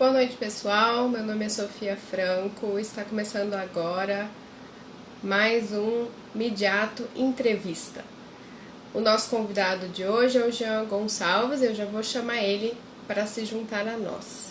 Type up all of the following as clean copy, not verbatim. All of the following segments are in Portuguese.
Boa noite, pessoal. Meu nome é Sofia Franco. Está começando agora mais um Midiato Entrevista. O nosso convidado de hoje é o Jean Gonçalves. Eu já vou chamar ele para se juntar a nós.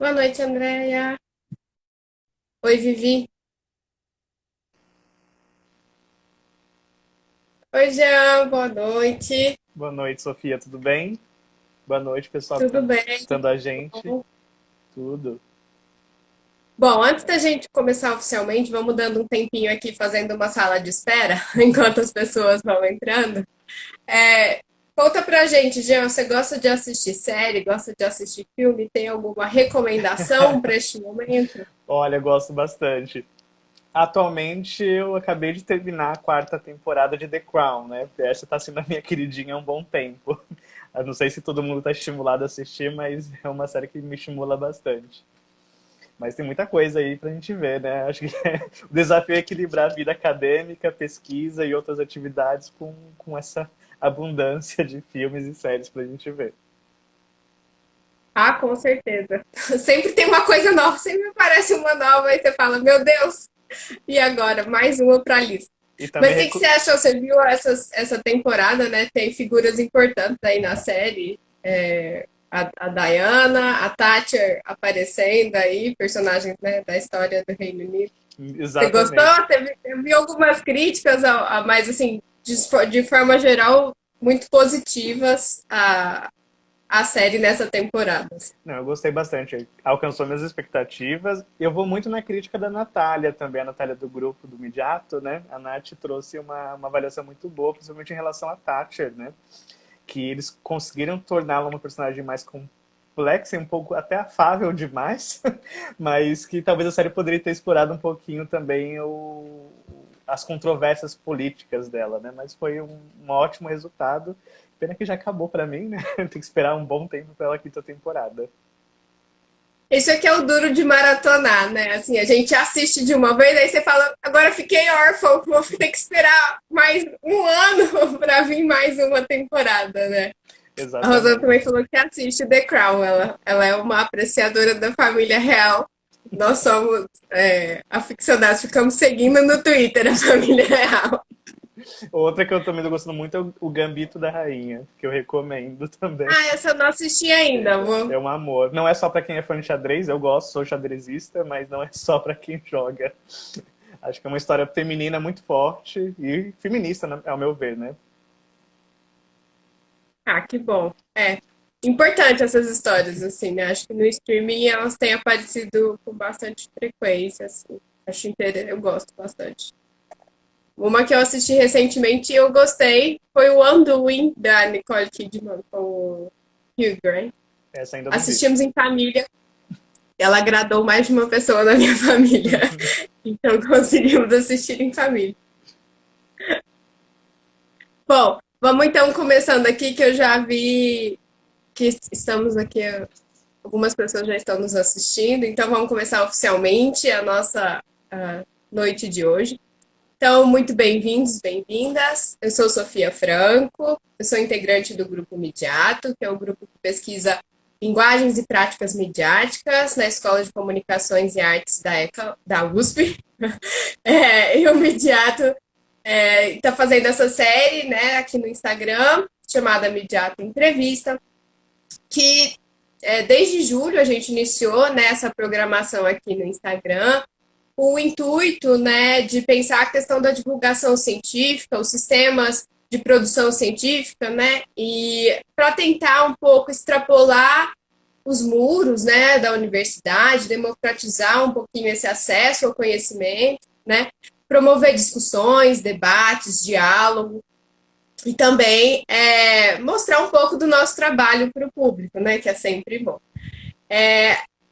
Boa noite, Andréia. Oi, Vivi. Oi, Jean. Boa noite. Boa noite, Sofia, tudo bem? Boa noite, pessoal que Tudo está bem? escutando a gente. Tudo. Bom, antes da gente começar oficialmente, vamos dando um tempinho aqui fazendo uma sala de espera enquanto as pessoas vão entrando. É, conta pra gente, Jean, você gosta de assistir série, gosta de assistir filme? Tem alguma recomendação para este momento? Olha, gosto bastante. Atualmente eu acabei de terminar a quarta temporada de The Crown, né? Essa está sendo a minha queridinha há um bom tempo. Eu não sei se todo mundo está estimulado a assistir, mas é uma série que me estimula bastante. Mas tem muita coisa aí pra gente ver, né? Acho que o desafio é equilibrar a vida acadêmica, pesquisa e outras atividades com essa abundância de filmes e séries pra gente ver. Ah, com certeza. Sempre tem uma coisa nova, sempre aparece uma nova e você fala, meu Deus, e agora? Mais uma pra lista. E Mas também o que você achou? Você viu essa temporada, né? Tem figuras importantes aí na série. A Diana, a Thatcher aparecendo aí, personagens, né, da história do Reino Unido. Você gostou? exatamente. Eu vi algumas críticas, mas assim, de forma geral, muito positivas a série nessa temporada. Não, eu gostei bastante. Alcançou minhas expectativas. Eu vou muito na crítica da Natália também, a Natália do grupo do Midiato, né? A Nath trouxe uma avaliação muito boa, principalmente em relação a Thatcher, né? Que eles conseguiram torná-la uma personagem mais complexa e um pouco até afável demais, mas que talvez a série poderia ter explorado um pouquinho também as controvérsias políticas dela, né? Mas foi um ótimo resultado. Pena que já acabou pra mim, né? Tem que esperar um bom tempo pela quinta temporada. Isso aqui é o duro de maratonar, né? Assim, a gente assiste de uma vez, aí você fala, agora fiquei órfão, vou ter que esperar mais um ano para vir mais uma temporada, né? A Rosana também Exatamente. falou que assiste The Crown. Ela é uma apreciadora da família real. Nós somos aficionados, ficamos seguindo no Twitter a família real. Outra que eu também tô gostando muito é o Gambito da Rainha, que eu recomendo também. Ah, essa eu não assisti ainda. É um amor. Não é só pra quem é fã de xadrez, eu gosto, sou xadrezista, mas não é só pra quem joga. Acho que é uma história feminina muito forte e feminista, né, ao meu ver, né? Ah, que bom. É importante essas histórias, assim, né? Acho que no streaming elas têm aparecido com bastante frequência, assim. Acho interessante, eu gosto bastante. Uma que eu assisti recentemente e eu gostei foi o Undoing, da Nicole Kidman com o Hugh Grant. Essa ainda não vi. Assistimos em família. Ela agradou mais de uma pessoa da minha família. Então conseguimos assistir em família. Bom, vamos então começando aqui, que eu já vi que estamos aqui, algumas pessoas já estão nos assistindo, então vamos começar oficialmente a nossa noite de hoje. Então, muito bem-vindos, bem-vindas. Eu sou Sofia Franco, eu sou integrante do Grupo Midiato, que é o grupo que pesquisa linguagens e práticas midiáticas na Escola de Comunicações e Artes da USP. E o Midiato está fazendo essa série, né, aqui no Instagram, chamada Midiato Entrevista, que desde julho a gente iniciou, né, essa programação aqui no Instagram, o intuito, né, de pensar a questão da divulgação científica, os sistemas de produção científica, né? E para tentar um pouco extrapolar os muros, né, da universidade, democratizar um pouquinho esse acesso ao conhecimento, né? Promover discussões, debates, diálogo e também mostrar um pouco do nosso trabalho para o público, né? Que é sempre bom.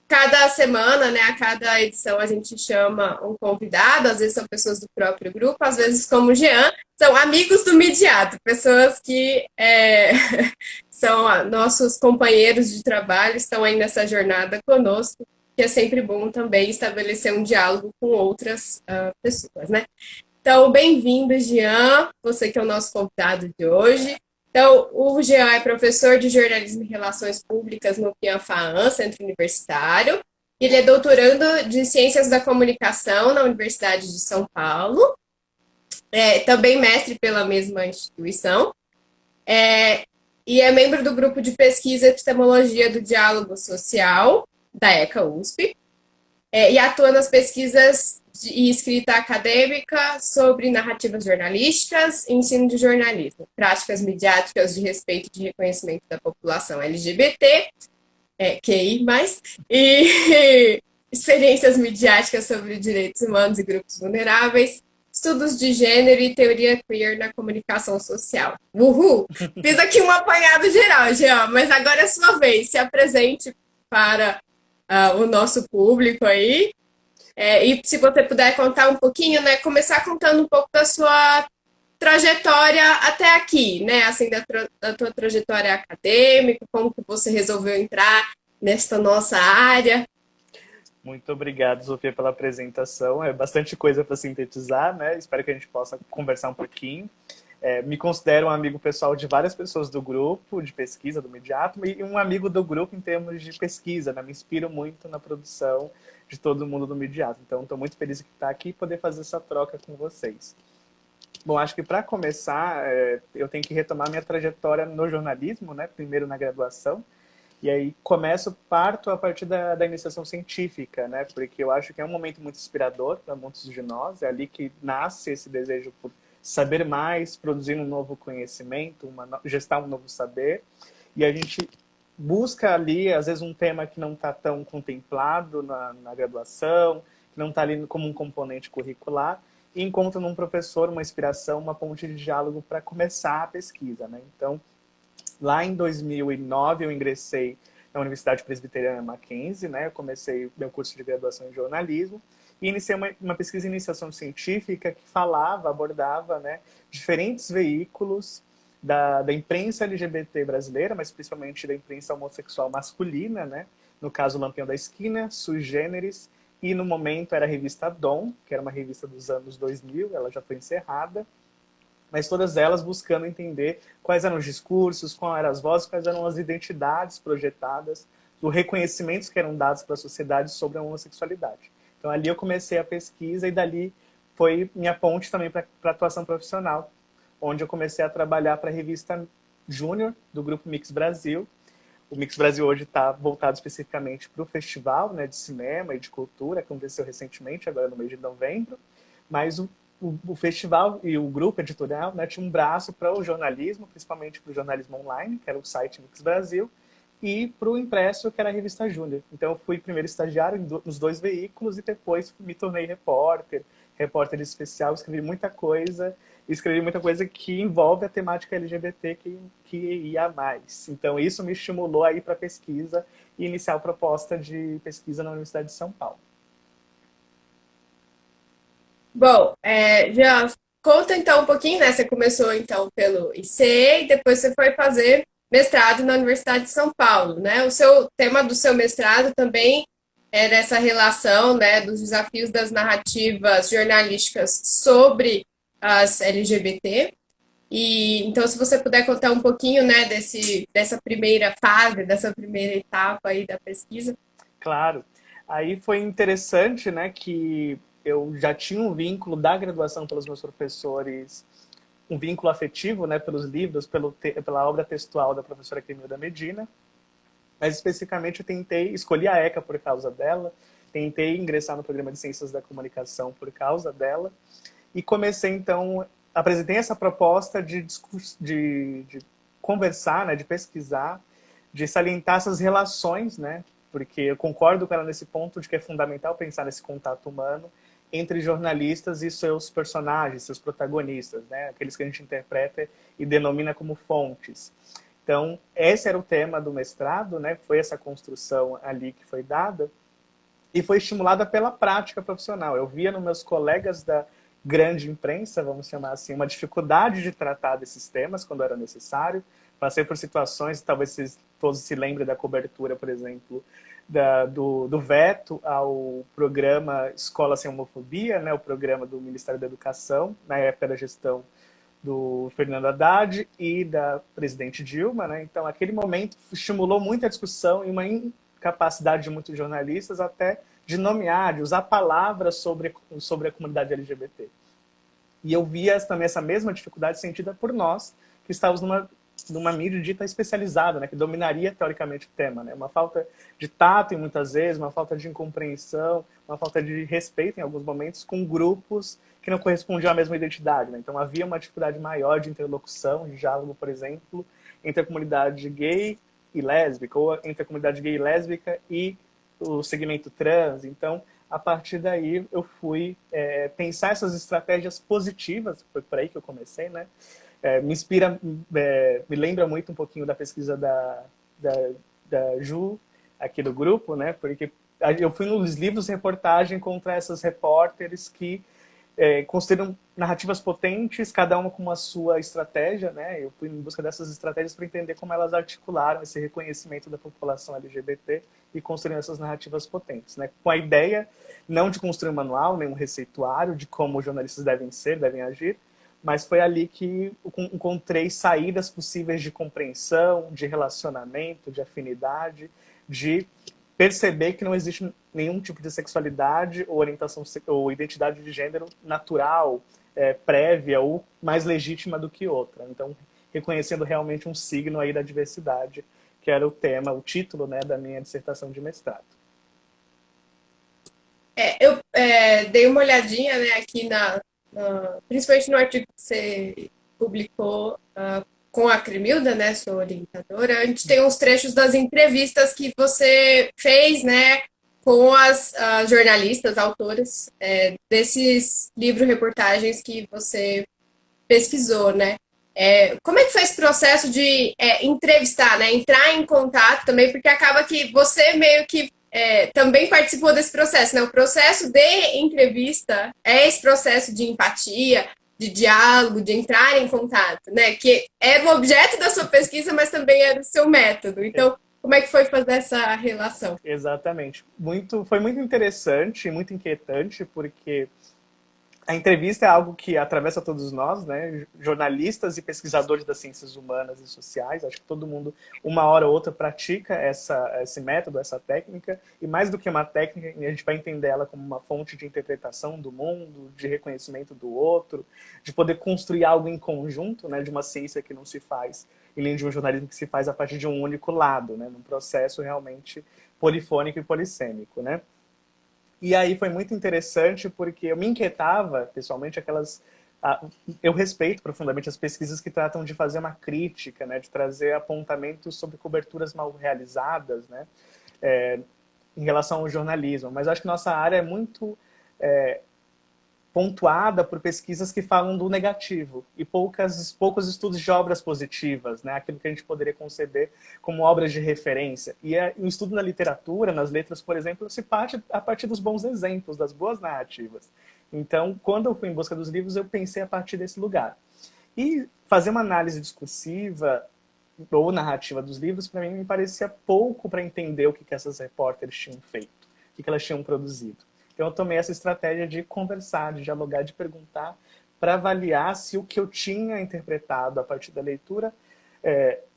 Cada semana, né, a cada edição, a gente chama um convidado, às vezes são pessoas do próprio grupo, às vezes, como o Jean, são amigos do Midiato, pessoas que são nossos companheiros de trabalho, estão aí nessa jornada conosco, que é sempre bom também estabelecer um diálogo com outras pessoas, né? Então, bem-vindo, Jean, você que é o nosso convidado de hoje. Então, o Jean é professor de jornalismo e relações públicas no PIAN-FAAN, Centro Universitário. Ele é doutorando de Ciências da Comunicação na Universidade de São Paulo. Também mestre pela mesma instituição. E é membro do grupo de pesquisa Epistemologia do Diálogo Social, da ECA USP. E atua nas pesquisas e escrita acadêmica sobre narrativas jornalísticas e ensino de jornalismo, práticas midiáticas de respeito e de reconhecimento da população LGBT, QI+, e experiências midiáticas sobre direitos humanos e grupos vulneráveis, estudos de gênero e teoria queer na comunicação social. Uhul! Fiz aqui um apanhado geral, Jean, mas agora é a sua vez. Se apresente para o nosso público aí. E se você puder contar um pouquinho, né? Começar contando um pouco da sua trajetória até aqui, né? Assim, da tua trajetória acadêmica, como que você resolveu entrar nesta nossa área. Muito obrigado, Sofia, pela apresentação. É bastante coisa para sintetizar, né? Espero que a gente possa conversar um pouquinho. Me considero um amigo pessoal de várias pessoas do grupo de pesquisa do Midiato e um amigo do grupo em termos de pesquisa, né? Me inspiro muito na produção de todo mundo do Midiato. Então, estou muito feliz de estar aqui e poder fazer essa troca com vocês. Bom, acho que para começar, eu tenho que retomar minha trajetória no jornalismo, né? Primeiro na graduação. E aí parto a partir da iniciação científica, né? Porque eu acho que é um momento muito inspirador para muitos de nós. É ali que nasce esse desejo por saber mais, produzir um novo conhecimento, gestar um novo saber. E a gente busca ali, às vezes, um tema que não está tão contemplado na graduação, que não está ali como um componente curricular, e encontra num professor uma inspiração, uma ponte de diálogo para começar a pesquisa, né? Então, lá em 2009, eu ingressei na Universidade Presbiteriana Mackenzie, né? Eu comecei meu curso de graduação em jornalismo e iniciei uma pesquisa de iniciação científica que abordava, né, diferentes veículos da imprensa LGBT brasileira, mas principalmente da imprensa homossexual masculina, né? No caso, Lampião da Esquina, Sui Generis, e no momento era a revista Dom, que era uma revista dos anos 2000, ela já foi encerrada, mas todas elas buscando entender quais eram os discursos, quais eram as vozes, quais eram as identidades projetadas, os reconhecimentos que eram dados para a sociedade sobre a homossexualidade. Então ali eu comecei a pesquisa e dali foi minha ponte também para a atuação profissional, onde eu comecei a trabalhar para a revista Júnior do Grupo Mix Brasil. O Mix Brasil hoje está voltado especificamente para o festival, né, de cinema e de cultura, que aconteceu recentemente, agora no mês de novembro, mas o festival e o grupo editorial, né, tinha um braço para o jornalismo, principalmente para o jornalismo online, que era o site Mix Brasil, e para o impresso, que era a revista Júnior. Então, eu fui primeiro estagiário nos dois veículos e depois me tornei repórter especial, escrevi muita coisa que envolve a temática LGBT que ia mais. Então, isso me estimulou a ir para a pesquisa e iniciar a proposta de pesquisa na Universidade de São Paulo. Bom, já conta então um pouquinho, né? Você começou então pelo IC e depois você foi fazer mestrado na Universidade de São Paulo, né? O seu tema do seu mestrado também era essa relação, né, dos desafios das narrativas jornalísticas sobre as LGBT. E então, se você puder contar um pouquinho, né, dessa primeira fase, dessa primeira etapa aí da pesquisa. Claro. Aí foi interessante, né, que eu já tinha um vínculo da graduação pelos meus professores, um vínculo afetivo, né, pelos livros, pela obra textual da professora Clemilda Medina, mas especificamente escolhi a ECA por causa dela, tentei ingressar no programa de Ciências da Comunicação por causa dela, e comecei então apresentei essa proposta de conversar, né, de pesquisar, de salientar essas relações, né, porque eu concordo com ela nesse ponto de que é fundamental pensar nesse contato humano entre jornalistas e seus personagens, seus protagonistas, né, aqueles que a gente interpreta e denomina como fontes. Então, esse era o tema do mestrado, né, foi essa construção ali que foi dada, e foi estimulada pela prática profissional. Eu via nos meus colegas da grande imprensa, vamos chamar assim, uma dificuldade de tratar desses temas quando era necessário. Passei por situações, talvez vocês todos se lembrem da cobertura, por exemplo, do veto ao programa Escola Sem Homofobia, né, o programa do Ministério da Educação, na época da gestão do Fernando Haddad e da presidente Dilma, né? Então, aquele momento estimulou muita discussão e uma incapacidade de muitos jornalistas até de nomear, de usar palavras sobre a comunidade LGBT. E eu via também essa mesma dificuldade sentida por nós, que estávamos numa mídia dita especializada, né, que dominaria teoricamente o tema, né? Uma falta de tato, em muitas vezes, uma falta de incompreensão, uma falta de respeito, em alguns momentos, com grupos que não correspondiam à mesma identidade, né? Então havia uma dificuldade maior de interlocução, de diálogo, por exemplo, entre a comunidade gay e lésbica, ou entre a comunidade gay e lésbica e o segmento trans. Então, a partir daí, eu fui pensar essas estratégias positivas, foi por aí que eu comecei, né? Me inspira, me lembra muito um pouquinho da pesquisa da Ju, aqui do grupo, né? Porque eu fui nos livros reportagem contra essas repórteres que construíram narrativas potentes, cada uma com uma sua estratégia, né? Eu fui em busca dessas estratégias para entender como elas articularam esse reconhecimento da população LGBT e construíram essas narrativas potentes, né? Com a ideia não de construir um manual, nem um receituário de como os jornalistas devem ser, devem agir, mas foi ali que encontrei saídas possíveis de compreensão, de relacionamento, de afinidade, de perceber que não existe nenhum tipo de sexualidade ou orientação ou identidade de gênero natural, prévia ou mais legítima do que outra. Então, reconhecendo realmente um signo aí da diversidade, que era o tema, o título, né, da minha dissertação de mestrado. Eu dei uma olhadinha, né, aqui principalmente no artigo que você publicou com a Cremilda, né, sua orientadora. A gente tem uns trechos das entrevistas que você fez, né, com as jornalistas, autoras desses livros-reportagens que você pesquisou, né? Como é que foi esse processo de entrevistar, né? Entrar em contato também, porque acaba que você meio que também participou desse processo, né? O processo de entrevista é esse processo de empatia, de diálogo, de entrar em contato, né? Que era o objeto da sua pesquisa, mas também era o seu método. Então, como é que foi fazer essa relação? Exatamente. Foi muito interessante e muito inquietante, porque a entrevista é algo que atravessa todos nós, né? Jornalistas e pesquisadores das ciências humanas e sociais. Acho que todo mundo, uma hora ou outra, pratica esse método, essa técnica. E mais do que uma técnica, a gente vai entender ela como uma fonte de interpretação do mundo, de reconhecimento do outro, de poder construir algo em conjunto, né? De uma ciência que não se faz, e nem de um jornalismo que se faz a partir de um único lado, né? Num processo realmente polifônico e polissêmico, né? E aí foi muito interessante porque eu me inquietava, pessoalmente, eu respeito profundamente as pesquisas que tratam de fazer uma crítica, né, de trazer apontamentos sobre coberturas mal realizadas, né, em relação ao jornalismo. Mas eu acho que nossa área é muito pontuada por pesquisas que falam do negativo e poucos estudos de obras positivas, né? Aquilo que a gente poderia conceber como obras de referência. E o estudo na literatura, nas letras, por exemplo, se parte a partir dos bons exemplos, das boas narrativas. Então, quando eu fui em busca dos livros, eu pensei a partir desse lugar. E fazer uma análise discursiva ou narrativa dos livros, para mim, me parecia pouco para entender o que essas repórteres tinham feito, o que elas tinham produzido. Então, eu tomei essa estratégia de conversar, de dialogar, de perguntar, para avaliar se o que eu tinha interpretado a partir da leitura,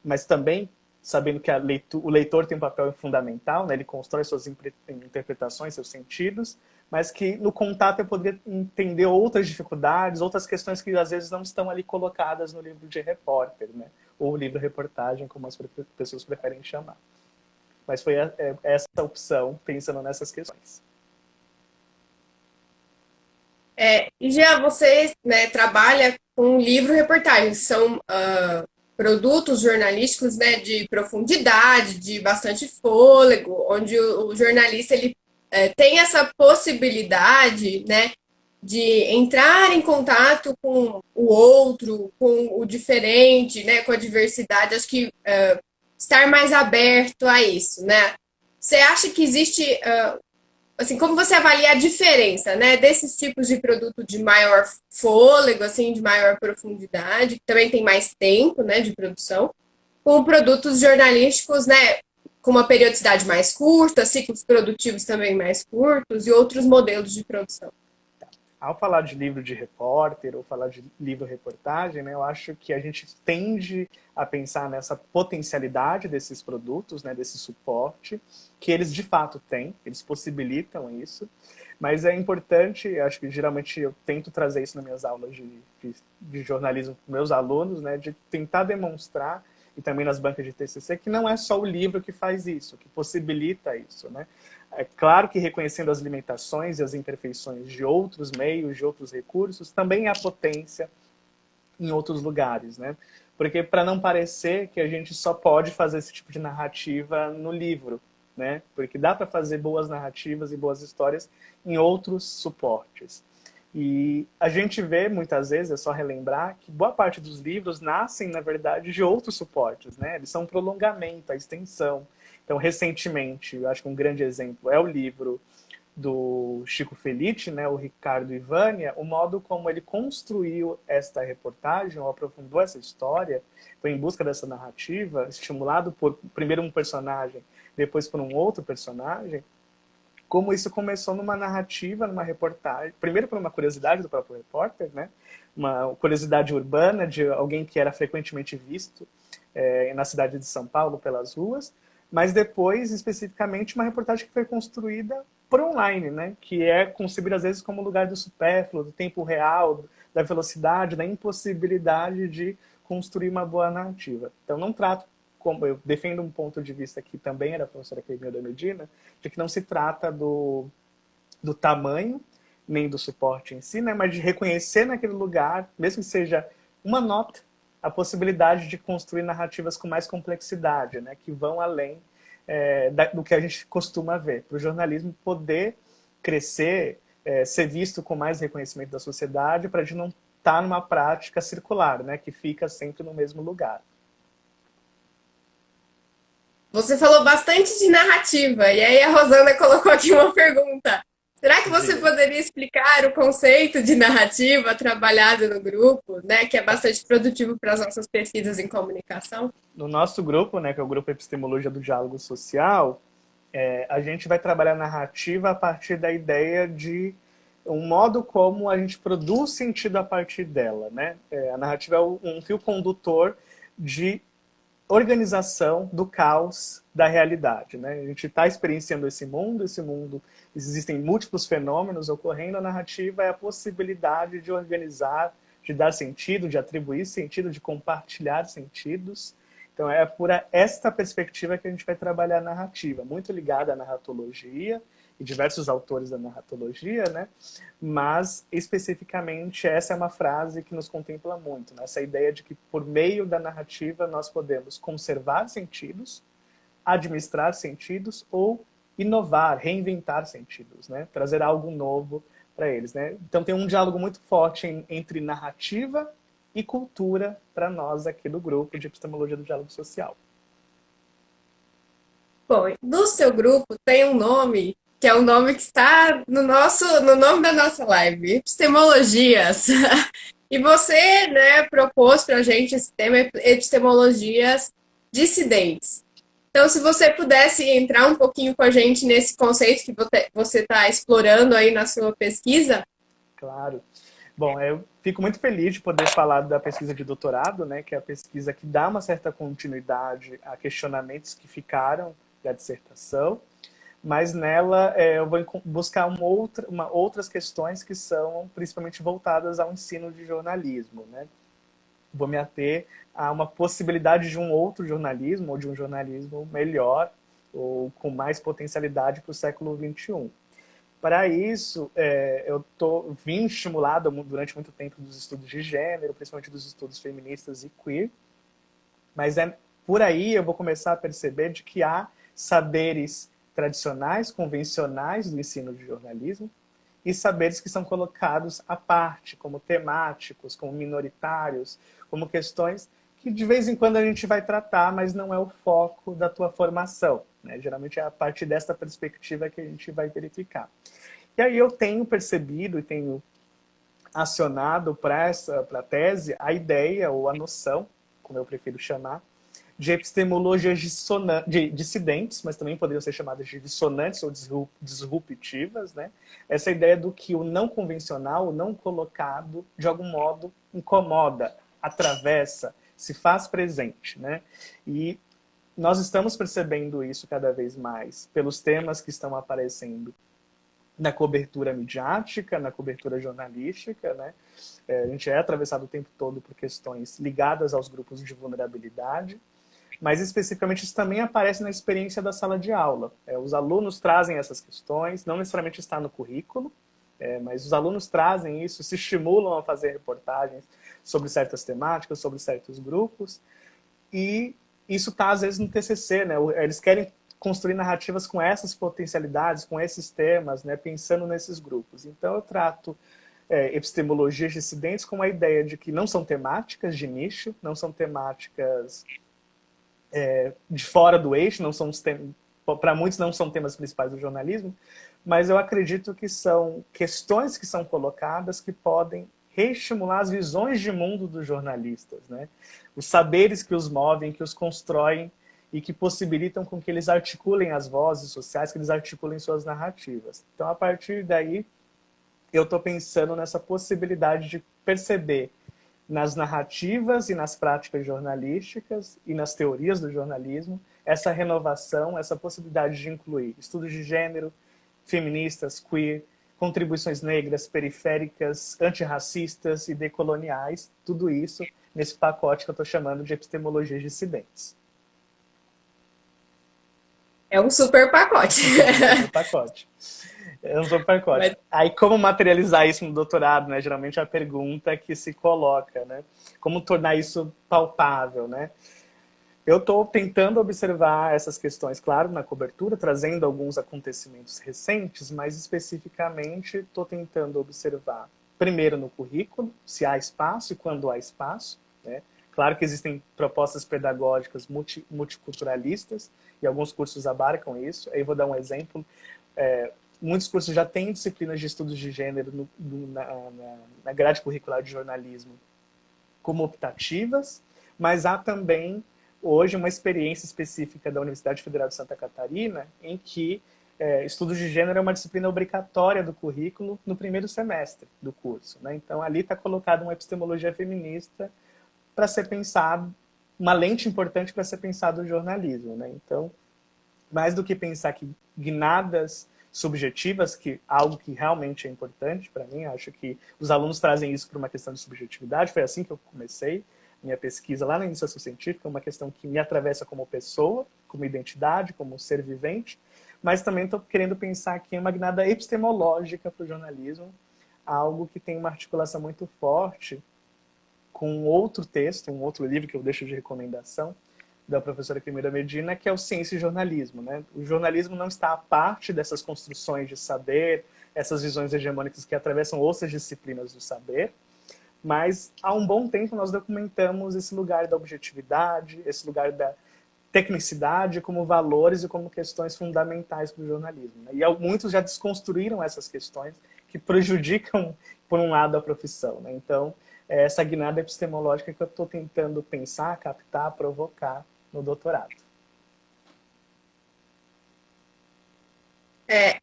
mas também sabendo que o leitor tem um papel fundamental, né? Ele constrói suas interpretações, seus sentidos, mas que no contato eu poderia entender outras dificuldades, outras questões que às vezes não estão ali colocadas no livro de repórter, né? Ou livro-reportagem, como as pessoas preferem chamar. Mas foi essa opção, pensando nessas questões. E já você, né, trabalha com livro-reportagens, são produtos jornalísticos, né, de profundidade, de bastante fôlego, onde o jornalista ele tem essa possibilidade, né, de entrar em contato com o outro, com o diferente, né, com a diversidade. Acho que estar mais aberto a isso, né? Você acha que existe assim, como você avalia a diferença, né, desses tipos de produto de maior fôlego, assim, de maior profundidade, que também tem mais tempo, né, de produção, com produtos jornalísticos, né, com uma periodicidade mais curta, ciclos produtivos também mais curtos e outros modelos de produção? Ao falar de livro de repórter ou falar de livro-reportagem, né, eu acho que a gente tende a pensar nessa potencialidade desses produtos, né, desse suporte, que eles de fato têm, eles possibilitam isso, mas é importante, acho que geralmente eu tento trazer isso nas minhas aulas de jornalismo para meus alunos, né, de tentar demonstrar, e também nas bancas de TCC, que não é só o livro que faz isso, que possibilita isso, né? É claro que reconhecendo as limitações e as imperfeições de outros meios, de outros recursos, também há potência em outros lugares, né? Porque para não parecer que a gente só pode fazer esse tipo de narrativa no livro, né? Porque dá para fazer boas narrativas e boas histórias em outros suportes. E a gente vê muitas vezes, é só relembrar, que boa parte dos livros nascem, na verdade, de outros suportes, né? Eles são um prolongamento, a extensão. Então, recentemente, eu acho que um grande exemplo é o livro do Chico Felitti, né, o Ricardo Ivânia, o modo como ele construiu esta reportagem, ou aprofundou essa história, foi em busca dessa narrativa, estimulado por primeiro um personagem, depois por um outro personagem, como isso começou numa narrativa, numa reportagem, primeiro por uma curiosidade do próprio repórter, né, uma curiosidade urbana de alguém que era frequentemente visto na cidade de São Paulo pelas ruas, mas depois, especificamente, uma reportagem que foi construída por online, né? Que é concebida às vezes como lugar do supérfluo, do tempo real, da velocidade, da impossibilidade de construir uma boa narrativa. Então, não trato, como eu defendo um ponto de vista que também era a professora Clemilda Medina, de que não se trata do tamanho, nem do suporte em si, né? Mas de reconhecer naquele lugar, mesmo que seja uma nota, a possibilidade de construir narrativas com mais complexidade, né, que vão além do que a gente costuma ver. Para o jornalismo poder crescer, ser visto com mais reconhecimento da sociedade, para a gente não estar numa prática circular, né, que fica sempre no mesmo lugar. Você falou bastante de narrativa, e aí a Rosana colocou aqui uma pergunta. Será que você Diga. poderia explicar o conceito de narrativa trabalhado no grupo, né, que é bastante produtivo para as nossas pesquisas em comunicação? No nosso grupo, né, que é o Grupo Epistemologia do Diálogo Social, a gente vai trabalhar narrativa a partir da ideia de um modo como a gente produz sentido a partir dela, né? A narrativa é um fio condutor de organização do caos da realidade, né? A gente está experienciando esse mundo, existem múltiplos fenômenos ocorrendo, a narrativa é a possibilidade de organizar, de dar sentido, de atribuir sentido, de compartilhar sentidos. Então é por esta perspectiva que a gente vai trabalhar a narrativa, muito ligada à narratologia e diversos autores da narratologia, né? Mas especificamente essa é uma frase que nos contempla muito, né? Essa ideia de que por meio da narrativa nós podemos conservar sentidos, administrar sentidos ou inovar, reinventar sentidos, né? Trazer algo novo para eles, né? Então tem um diálogo muito forte entre narrativa e cultura para nós aqui do grupo de Epistemologia do Diálogo Social. Bom, do seu grupo tem um nome que é o nome que está no nome da nossa live, epistemologias. E você, né, propôs para a gente esse tema epistemologias dissidentes. Então, se você pudesse entrar um pouquinho com a gente nesse conceito que você está explorando aí na sua pesquisa. Claro. Bom, eu fico muito feliz de poder falar da pesquisa de doutorado, né, que é a pesquisa que dá uma certa continuidade a questionamentos que ficaram da dissertação, mas nela eu vou buscar outras questões que são principalmente voltadas ao ensino de jornalismo, né? Vou me ater a uma possibilidade de um outro jornalismo, ou de um jornalismo melhor, ou com mais potencialidade para o século XXI. Para isso, eu vim estimulado durante muito tempo dos estudos de gênero, principalmente dos estudos feministas e queer, mas por aí eu vou começar a perceber de que há saberes tradicionais, convencionais do ensino de jornalismo, e saberes que são colocados à parte, como temáticos, como minoritários, como questões que de vez em quando a gente vai tratar, mas não é o foco da tua formação, né? Geralmente é a partir dessa perspectiva que a gente vai verificar. E aí eu tenho percebido e tenho acionado para a tese a ideia ou a noção, como eu prefiro chamar, de epistemologias dissidentes, mas também poderiam ser chamadas de dissonantes ou disruptivas, né? Essa ideia do que o não convencional, o não colocado, de algum modo incomoda, atravessa, se faz presente, né? E nós estamos percebendo isso cada vez mais pelos temas que estão aparecendo na cobertura midiática, na cobertura jornalística, né? A gente é atravessado o tempo todo por questões ligadas aos grupos de vulnerabilidade, mas especificamente isso também aparece na experiência da sala de aula. Os alunos trazem essas questões, não necessariamente está no currículo, mas os alunos trazem isso, se estimulam a fazer reportagens sobre certas temáticas, sobre certos grupos, e isso está às vezes no TCC, né? Eles querem construir narrativas com essas potencialidades, com esses temas, né? Pensando nesses grupos. Então eu trato epistemologias dissidentes com a ideia de que não são temáticas de nicho, não são temáticas de fora do eixo, não são para muitos não são temas principais do jornalismo, mas eu acredito que são questões que são colocadas que podem reestimular as visões de mundo dos jornalistas, né? Os saberes que os movem, que os constroem e que possibilitam com que eles articulem as vozes sociais, que eles articulem suas narrativas. Então, a partir daí, eu estou pensando nessa possibilidade de perceber nas narrativas e nas práticas jornalísticas e nas teorias do jornalismo essa renovação, essa possibilidade de incluir estudos de gênero, feministas, queer, contribuições negras, periféricas, antirracistas e decoloniais, tudo isso nesse pacote que eu estou chamando de epistemologias dissidentes. É um super pacote. É um super pacote. É um super pacote. Mas Aí, como materializar isso no doutorado, né? Geralmente é a pergunta que se coloca, né? Como tornar isso palpável, né? Eu estou tentando observar essas questões, claro, na cobertura, trazendo alguns acontecimentos recentes, mas especificamente estou tentando observar, primeiro no currículo, se há espaço e quando há espaço, né? Claro que existem propostas pedagógicas multiculturalistas e alguns cursos abarcam isso. Aí vou dar um exemplo. Muitos cursos já têm disciplinas de estudos de gênero na grade curricular de jornalismo como optativas, mas há também hoje uma experiência específica da Universidade Federal de Santa Catarina em que estudos de gênero é uma disciplina obrigatória do currículo no primeiro semestre do curso, né? Então ali está colocada uma epistemologia feminista para ser pensado, uma lente importante para ser pensado o jornalismo, né? Então, mais do que pensar que guinadas subjetivas, que algo que realmente é importante para mim, acho que os alunos trazem isso para uma questão de subjetividade, foi assim que eu comecei minha pesquisa lá na iniciação científica, uma questão que me atravessa como pessoa, como identidade, como ser vivente, mas também estou querendo pensar aqui em uma guinada epistemológica para o jornalismo, algo que tem uma articulação muito forte com outro texto, um outro livro que eu deixo de recomendação, da professora Camila Medina, que é o Ciência e Jornalismo, né? O jornalismo não está à parte dessas construções de saber, essas visões hegemônicas que atravessam outras disciplinas do saber, mas há um bom tempo nós documentamos esse lugar da objetividade, esse lugar da tecnicidade como valores e como questões fundamentais para o jornalismo, né? E muitos já desconstruíram essas questões que prejudicam, por um lado, a profissão, né? Então, é essa guinada epistemológica que eu estou tentando pensar, captar, provocar no doutorado.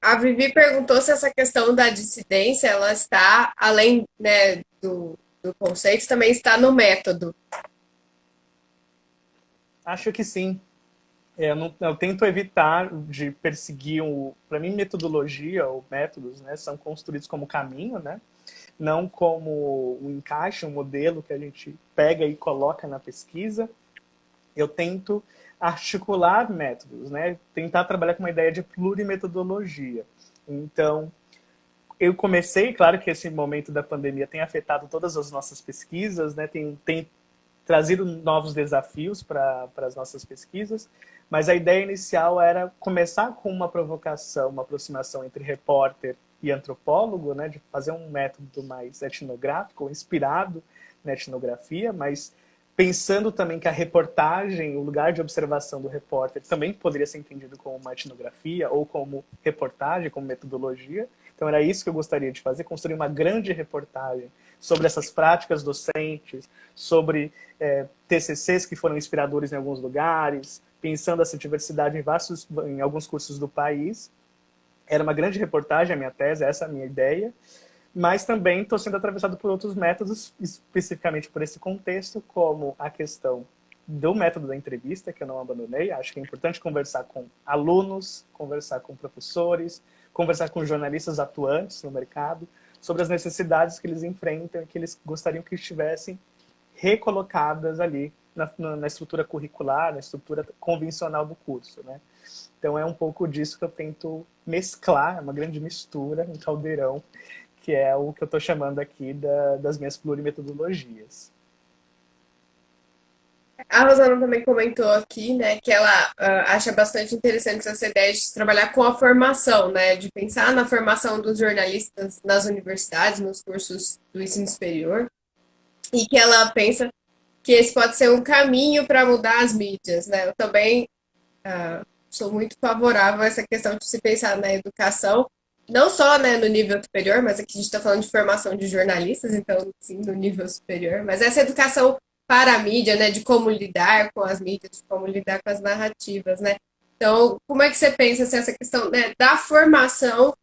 a Vivi perguntou se essa questão da dissidência ela está, além, né, do conceito, também está no método. Acho que sim. Eu tento evitar de perseguir para mim, metodologia ou métodos, né, são construídos como caminho, né, não como um encaixe, um modelo que a gente pega e coloca na pesquisa. Eu tento articular métodos, né, tentar trabalhar com uma ideia de plurimetodologia. Então, eu comecei, claro que esse momento da pandemia tem afetado todas as nossas pesquisas, né? Tem trazido novos desafios para as nossas pesquisas, mas a ideia inicial era começar com uma provocação, uma aproximação entre repórter e antropólogo, né? De fazer um método mais etnográfico, inspirado na etnografia, mas pensando também que a reportagem, o lugar de observação do repórter, também poderia ser entendido como uma etnografia ou como reportagem, como metodologia. Então era isso que eu gostaria de fazer, construir uma grande reportagem sobre essas práticas docentes, sobre TCCs que foram inspiradores em alguns lugares, pensando essa diversidade em alguns cursos do país. Era uma grande reportagem, a minha tese, essa é a minha ideia, mas também estou sendo atravessado por outros métodos, especificamente por esse contexto, como a questão do método da entrevista, que eu não abandonei. Acho que é importante conversar com alunos, conversar com professores, conversar com jornalistas atuantes no mercado, sobre as necessidades que eles enfrentam e que eles gostariam que estivessem recolocadas ali na estrutura curricular, na estrutura convencional do curso, né? Então é um pouco disso que eu tento mesclar, é uma grande mistura, um caldeirão, que é o que eu estou chamando aqui das minhas plurimetodologias. A Rosana também comentou aqui, né, que ela acha bastante interessante essa ideia de trabalhar com a formação, né, de pensar na formação dos jornalistas nas universidades, nos cursos do ensino superior, e que ela pensa que esse pode ser um caminho para mudar as mídias, né? Eu também sou muito favorável a essa questão de se pensar na educação, não só, né, no nível superior, mas aqui a gente está falando de formação de jornalistas, então sim, no nível superior, mas essa educação para a mídia, né, de como lidar com as mídias, de como lidar com as narrativas, né? Então, como é que você pensa assim, essa questão, né, da formação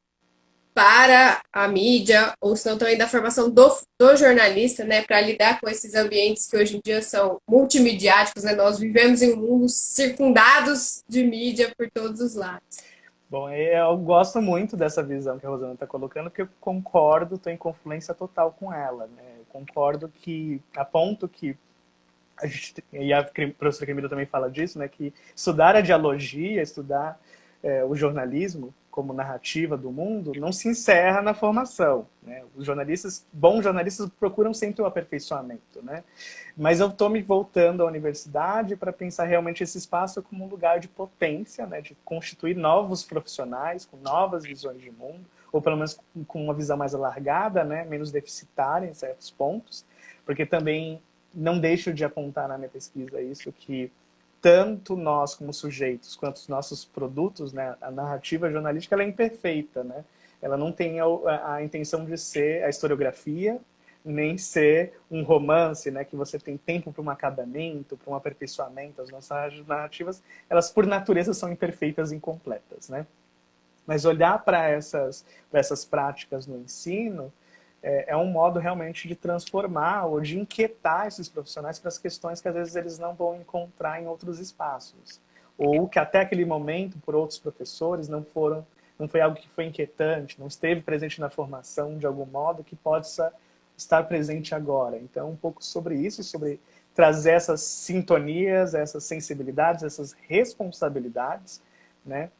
para a mídia, ou se não também da formação do jornalista, né, para lidar com esses ambientes que hoje em dia são multimediáticos, né? Nós vivemos em um mundo circundados de mídia por todos os lados. Bom, eu gosto muito dessa visão que a Rosana está colocando, porque eu concordo, estou em confluência total com ela, né? Eu concordo que, a ponto que a gente, e a professora Camila também fala disso, né, que estudar a dialogia, estudar o jornalismo como narrativa do mundo, não se encerra na formação, né? Os jornalistas, bons jornalistas procuram sempre o aperfeiçoamento, né? Mas eu estou me voltando à universidade para pensar realmente esse espaço como um lugar de potência, né, de constituir novos profissionais com novas visões de mundo, ou pelo menos com uma visão mais alargada, né, menos deficitária em certos pontos, porque também não deixo de apontar na minha pesquisa isso, que tanto nós como sujeitos, quanto os nossos produtos, né, a narrativa jornalística, ela é imperfeita, né? Ela não tem a intenção de ser a historiografia, nem ser um romance, né, que você tem tempo para um acabamento, para um aperfeiçoamento. As nossas narrativas, elas por natureza são imperfeitas e incompletas, né? Mas olhar para essas práticas no ensino é um modo realmente de transformar ou de inquietar esses profissionais para as questões que às vezes eles não vão encontrar em outros espaços. Ou que até aquele momento, por outros professores, não foi algo que foi inquietante, não esteve presente na formação de algum modo que possa estar presente agora. Então, um pouco sobre isso, sobre trazer essas sintonias, essas sensibilidades, essas responsabilidades, né?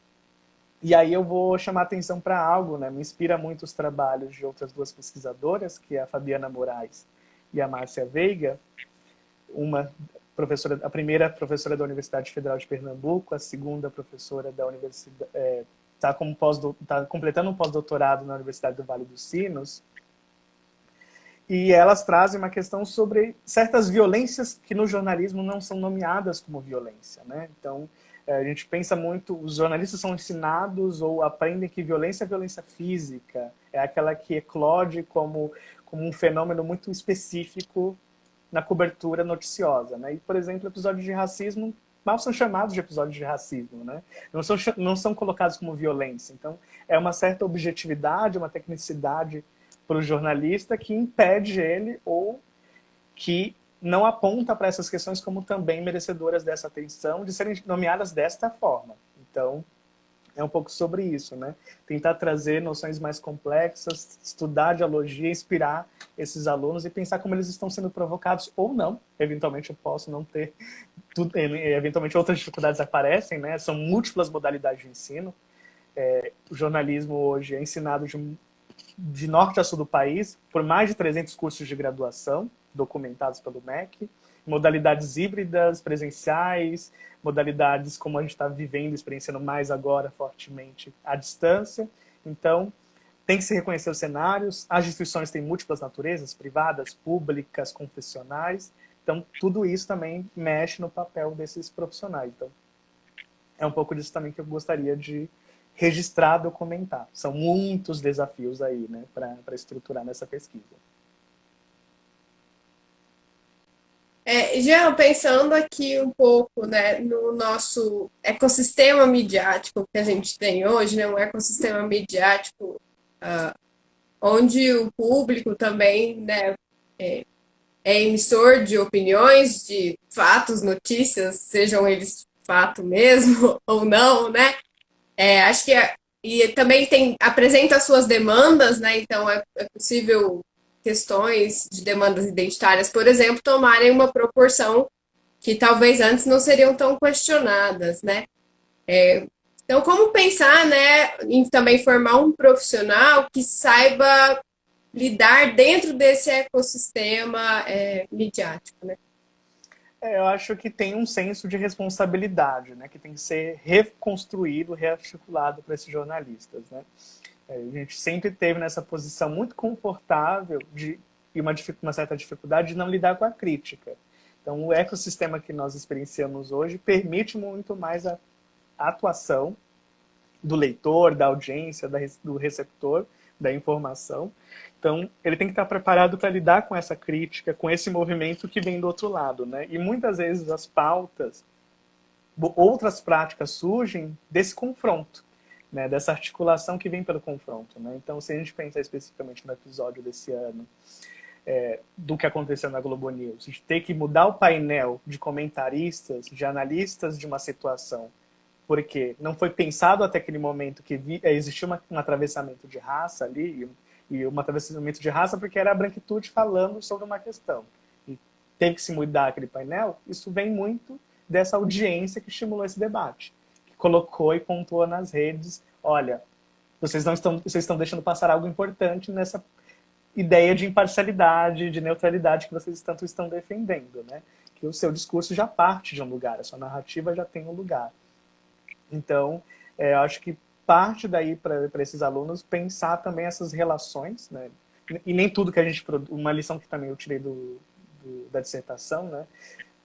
E aí eu vou chamar atenção para algo, né? Me inspira muito os trabalhos de outras duas pesquisadoras, que é a Fabiana Moraes e a Márcia Veiga, uma professora, a primeira professora da Universidade Federal de Pernambuco, a segunda professora da universidade, tá completando um pós-doutorado na Universidade do Vale dos Sinos, e elas trazem uma questão sobre certas violências que no jornalismo não são nomeadas como violência, né? Então, a gente pensa muito, os jornalistas são ensinados ou aprendem que violência é violência física, é aquela que eclode como um fenômeno muito específico na cobertura noticiosa, né? E, por exemplo, episódios de racismo mal são chamados de episódios de racismo, né? Não são colocados como violência. Então, é uma certa objetividade, uma tecnicidade para o jornalista que impede ele ou que não aponta para essas questões como também merecedoras dessa atenção, de serem nomeadas desta forma. Então, é um pouco sobre isso, né? Tentar trazer noções mais complexas, estudar dialogia, inspirar esses alunos e pensar como eles estão sendo provocados ou não. Eventualmente eu posso não ter tudo, eventualmente outras dificuldades aparecem, né? São múltiplas modalidades de ensino. O jornalismo hoje é ensinado de norte a sul do país, por mais de 300 cursos de graduação documentados pelo MEC, modalidades híbridas, presenciais, modalidades como a gente está vivendo, experienciando mais agora fortemente à distância. Então, tem que se reconhecer os cenários. As instituições têm múltiplas naturezas, privadas, públicas, confessionais. Então, tudo isso também mexe no papel desses profissionais. Então, é um pouco disso também que eu gostaria de registrar, documentar. São muitos desafios aí, né, para estruturar nessa pesquisa. Jean, pensando aqui um pouco, né, no nosso ecossistema midiático que a gente tem hoje, né, um ecossistema midiático onde o público também, né, é emissor de opiniões, de fatos, notícias, sejam eles fato mesmo ou não, né? Acho que e também apresenta suas demandas, né? Então é possível questões de demandas identitárias, por exemplo, tomarem uma proporção que talvez antes não seriam tão questionadas, né? Então, como pensar, né, em também formar um profissional que saiba lidar dentro desse ecossistema midiático, né? Eu acho que tem um senso de responsabilidade, né, que tem que ser reconstruído, rearticulado para esses jornalistas, né? A gente sempre teve nessa posição muito confortável e uma certa dificuldade de não lidar com a crítica. Então, o ecossistema que nós experienciamos hoje permite muito mais a atuação do leitor, da audiência, do receptor da informação. Então, ele tem que estar preparado para lidar com essa crítica, com esse movimento que vem do outro lado, né? E muitas vezes as pautas, outras práticas surgem desse confronto, né? Dessa articulação que vem pelo confronto, né? Então, se a gente pensar especificamente no episódio desse ano, do que aconteceu na Globo News, de ter que mudar o painel de comentaristas, de analistas de uma situação, porque não foi pensado até aquele momento que existia um atravessamento de raça ali, e um atravessamento de raça porque era a branquitude falando sobre uma questão. E teve que se mudar aquele painel. Isso vem muito dessa audiência que estimulou esse debate, que colocou e pontuou nas redes, olha, vocês estão deixando passar algo importante nessa ideia de imparcialidade, de neutralidade que vocês tanto estão defendendo, né? Que o seu discurso já parte de um lugar, a sua narrativa já tem um lugar. Então, eu acho que parte daí para esses alunos pensar também essas relações, né? E nem tudo que a gente produz, uma lição que também eu tirei da dissertação, né?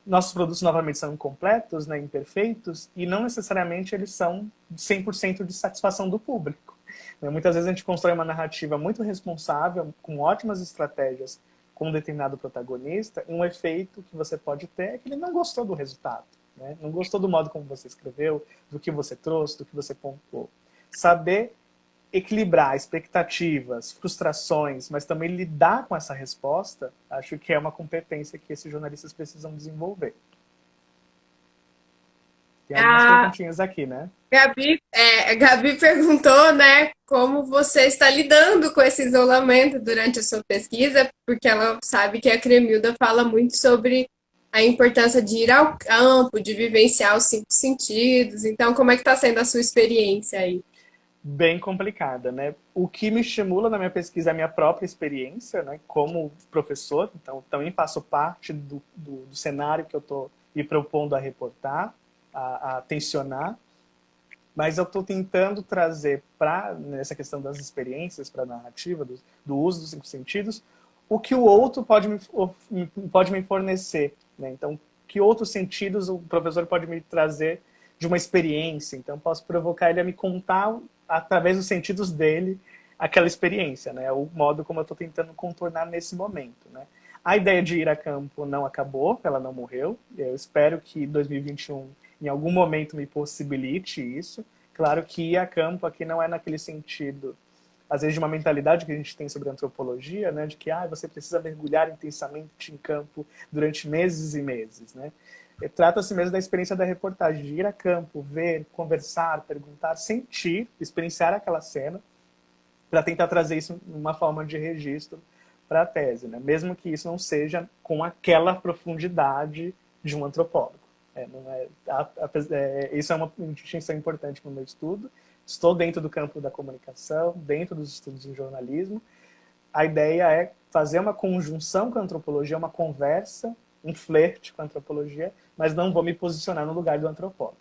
Nossos produtos novamente são incompletos, né, imperfeitos, e não necessariamente eles são 100% de satisfação do público. Muitas vezes a gente constrói uma narrativa muito responsável, com ótimas estratégias, com um determinado protagonista, e um efeito que você pode ter é que ele não gostou do resultado, né? Não gostou do modo como você escreveu, do que você trouxe, do que você pontuou. Saber equilibrar expectativas, frustrações, mas também lidar com essa resposta, acho que é uma competência que esses jornalistas precisam desenvolver. Tem algumas A perguntinhas aqui, né? a Gabi perguntou, né, como você está lidando com esse isolamento durante a sua pesquisa, porque ela sabe que a Cremilda fala muito sobre a importância de ir ao campo, de vivenciar os cinco sentidos. Então, como é que está sendo a sua experiência aí? Bem complicada, né? O que me estimula na minha pesquisa é a minha própria experiência, né? Como professor, então também faço parte do cenário que eu estou me propondo a reportar, a tensionar, mas eu estou tentando trazer para nessa questão das experiências, para a narrativa, do uso dos cinco sentidos, o que o outro pode me fornecer, né? Então, que outros sentidos o professor pode me trazer de uma experiência? Então, posso provocar ele a me contar, através dos sentidos dele, aquela experiência, né? O modo como eu estou tentando contornar nesse momento, né? A ideia de ir a campo não acabou, ela não morreu. Eu espero que 2021, em algum momento, me possibilite isso. Claro que ir a campo aqui não é naquele sentido, às vezes, de uma mentalidade que a gente tem sobre a antropologia, né? De que você precisa mergulhar intensamente em campo durante meses e meses, né? Trata-se mesmo da experiência da reportagem, de ir a campo, ver, conversar, perguntar, sentir, experienciar aquela cena, para tentar trazer isso numa forma de registro para a tese, né? Mesmo que isso não seja com aquela profundidade de um antropólogo. Não é, isso é uma distinção importante no meu estudo. estou dentro do campo da comunicação, dentro dos estudos em jornalismo. A ideia é fazer uma conjunção com a antropologia, uma conversa, um flerte com a antropologia, mas não vou me posicionar no lugar do antropólogo.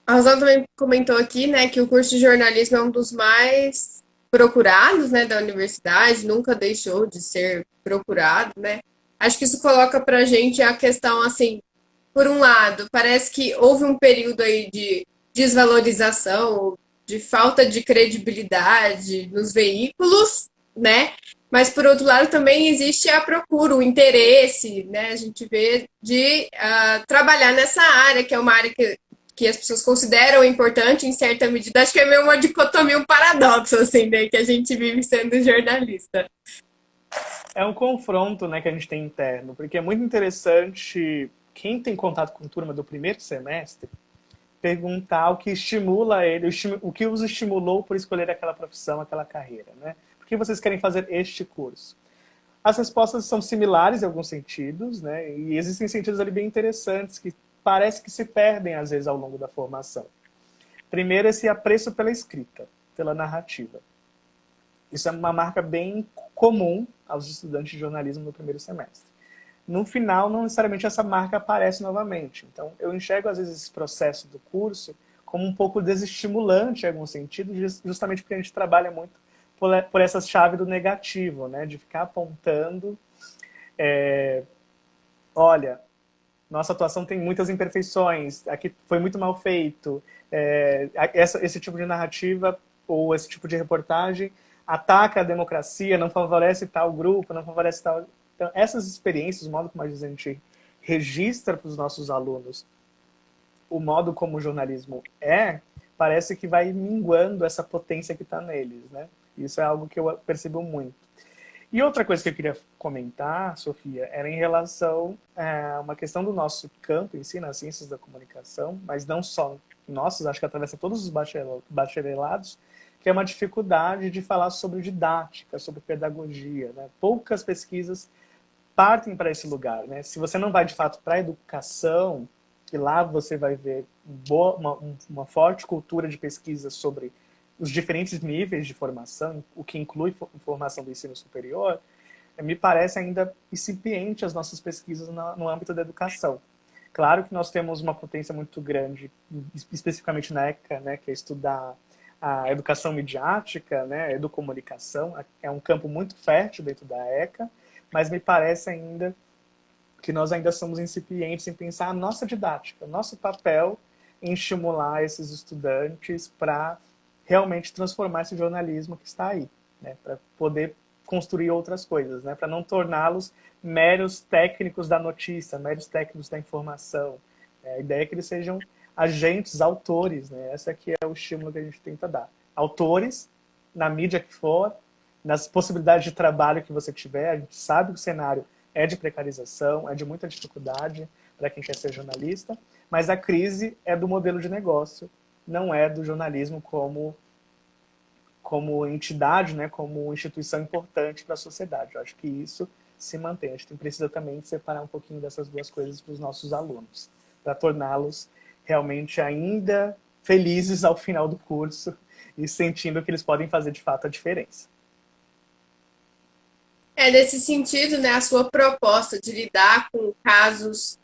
A Rosana também comentou aqui, né, que o curso de jornalismo é um dos mais procurados, né, da universidade, nunca deixou de ser procurado, né? Acho que isso coloca pra gente a questão, assim, por um lado, parece que houve um período aí de desvalorização, de falta de credibilidade nos veículos, né? Mas por outro lado também existe a procura, o interesse, né? A gente vê de trabalhar nessa área, que é uma área que as pessoas consideram importante em certa medida. Acho que é meio uma dicotomia, um paradoxo, assim, né? Que a gente vive sendo jornalista. É um confronto, né, que a gente tem interno, porque é muito interessante quem tem contato com a turma do primeiro semestre perguntar o que estimula ele, o que os estimulou por escolher aquela profissão, aquela carreira, né? Por que vocês querem fazer este curso? As respostas são similares em alguns sentidos, né? E existem sentidos ali bem interessantes que parece que se perdem às vezes ao longo da formação. Primeiro, esse apreço pela escrita, pela narrativa. Isso é uma marca bem comum aos estudantes de jornalismo no primeiro semestre. No final, não necessariamente essa marca aparece novamente. Então, eu enxergo, às vezes, esse processo do curso como um pouco desestimulante, em algum sentido, justamente porque a gente trabalha muito por essa chave do negativo, né? De ficar apontando, olha, nossa atuação tem muitas imperfeições, aqui foi muito mal feito, esse tipo de narrativa ou esse tipo de reportagem ataca a democracia, não favorece tal grupo, não favorece tal... Então, essas experiências, o modo como a gente registra para os nossos alunos o modo como o jornalismo parece que vai minguando essa potência que está neles, né? Isso é algo que eu percebo muito. E outra coisa que eu queria comentar, Sofia, era em relação a uma questão do nosso campo em si, nas ciências da comunicação, mas não só nossos, acho que atravessa todos os bacharelados, que é uma dificuldade de falar sobre didática, sobre pedagogia, né? Poucas pesquisas partem para esse lugar, né? Se você não vai, de fato, para a educação, que lá você vai ver uma forte cultura de pesquisa sobre os diferentes níveis de formação, o que inclui formação do ensino superior, me parece ainda incipiente as nossas pesquisas no âmbito da educação. Claro que nós temos uma potência muito grande, especificamente na ECA, né, que é estudar a educação midiática, né, a educomunicação, é um campo muito fértil dentro da ECA, mas me parece ainda que nós ainda somos incipientes em pensar a nossa didática, nosso papel em estimular esses estudantes para realmente transformar esse jornalismo que está aí, né, para poder construir outras coisas, né, para não torná-los meros técnicos da notícia, meros técnicos da informação. A ideia é que eles sejam agentes, autores, né, essa aqui é o estímulo que a gente tenta dar. Autores, na mídia que for, nas possibilidades de trabalho que você tiver, a gente sabe que o cenário é de precarização, é de muita dificuldade para quem quer ser jornalista, mas a crise é do modelo de negócio, não é do jornalismo como entidade, né, como instituição importante para a sociedade. Eu acho que isso se mantém. A gente precisa também separar um pouquinho dessas duas coisas para os nossos alunos, para torná-los realmente ainda felizes ao final do curso e sentindo que eles podem fazer de fato a diferença. Nesse sentido, né, a sua proposta de lidar com casos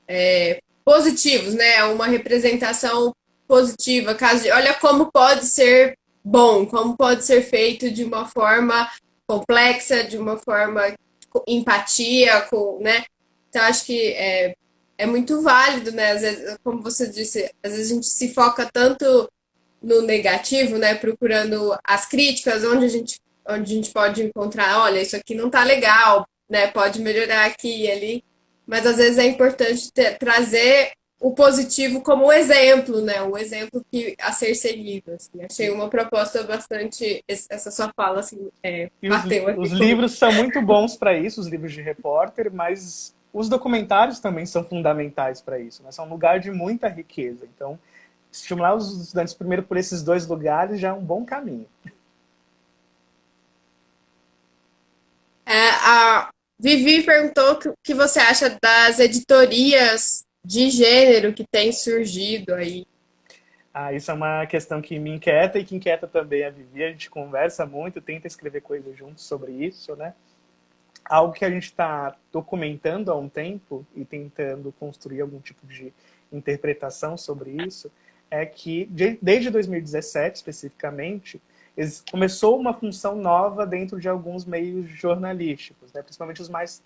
positivos, né, uma representação positiva, olha como pode ser bom, como pode ser feito de uma forma complexa, de uma forma com empatia, né? Então acho que é muito válido, né? Às vezes, como você disse, às vezes a gente se foca tanto no negativo, né? Procurando as críticas, onde a gente pode encontrar, olha, isso aqui não tá legal, né? Pode melhorar aqui e ali. Mas às vezes é importante trazer o positivo como exemplo, né? Um exemplo a ser seguido. Assim. Achei uma proposta bastante. Essa sua fala, assim, E bateu aqui os comigo. livros são muito bons para isso, os livros de repórter, mas os documentários também são fundamentais para isso, né? São um lugar de muita riqueza. Então, estimular os estudantes primeiro por esses dois lugares já é um bom caminho. A Vivi perguntou o que você acha das editorias de gênero que tem surgido aí. Ah, isso é uma questão que me inquieta e que inquieta também a Vivi. A gente conversa muito, tenta escrever coisas juntos sobre isso, né? Algo que a gente está documentando há um tempo e tentando construir algum tipo de interpretação sobre isso é que, desde 2017, especificamente, começou uma função nova dentro de alguns meios jornalísticos, né? Principalmente os mais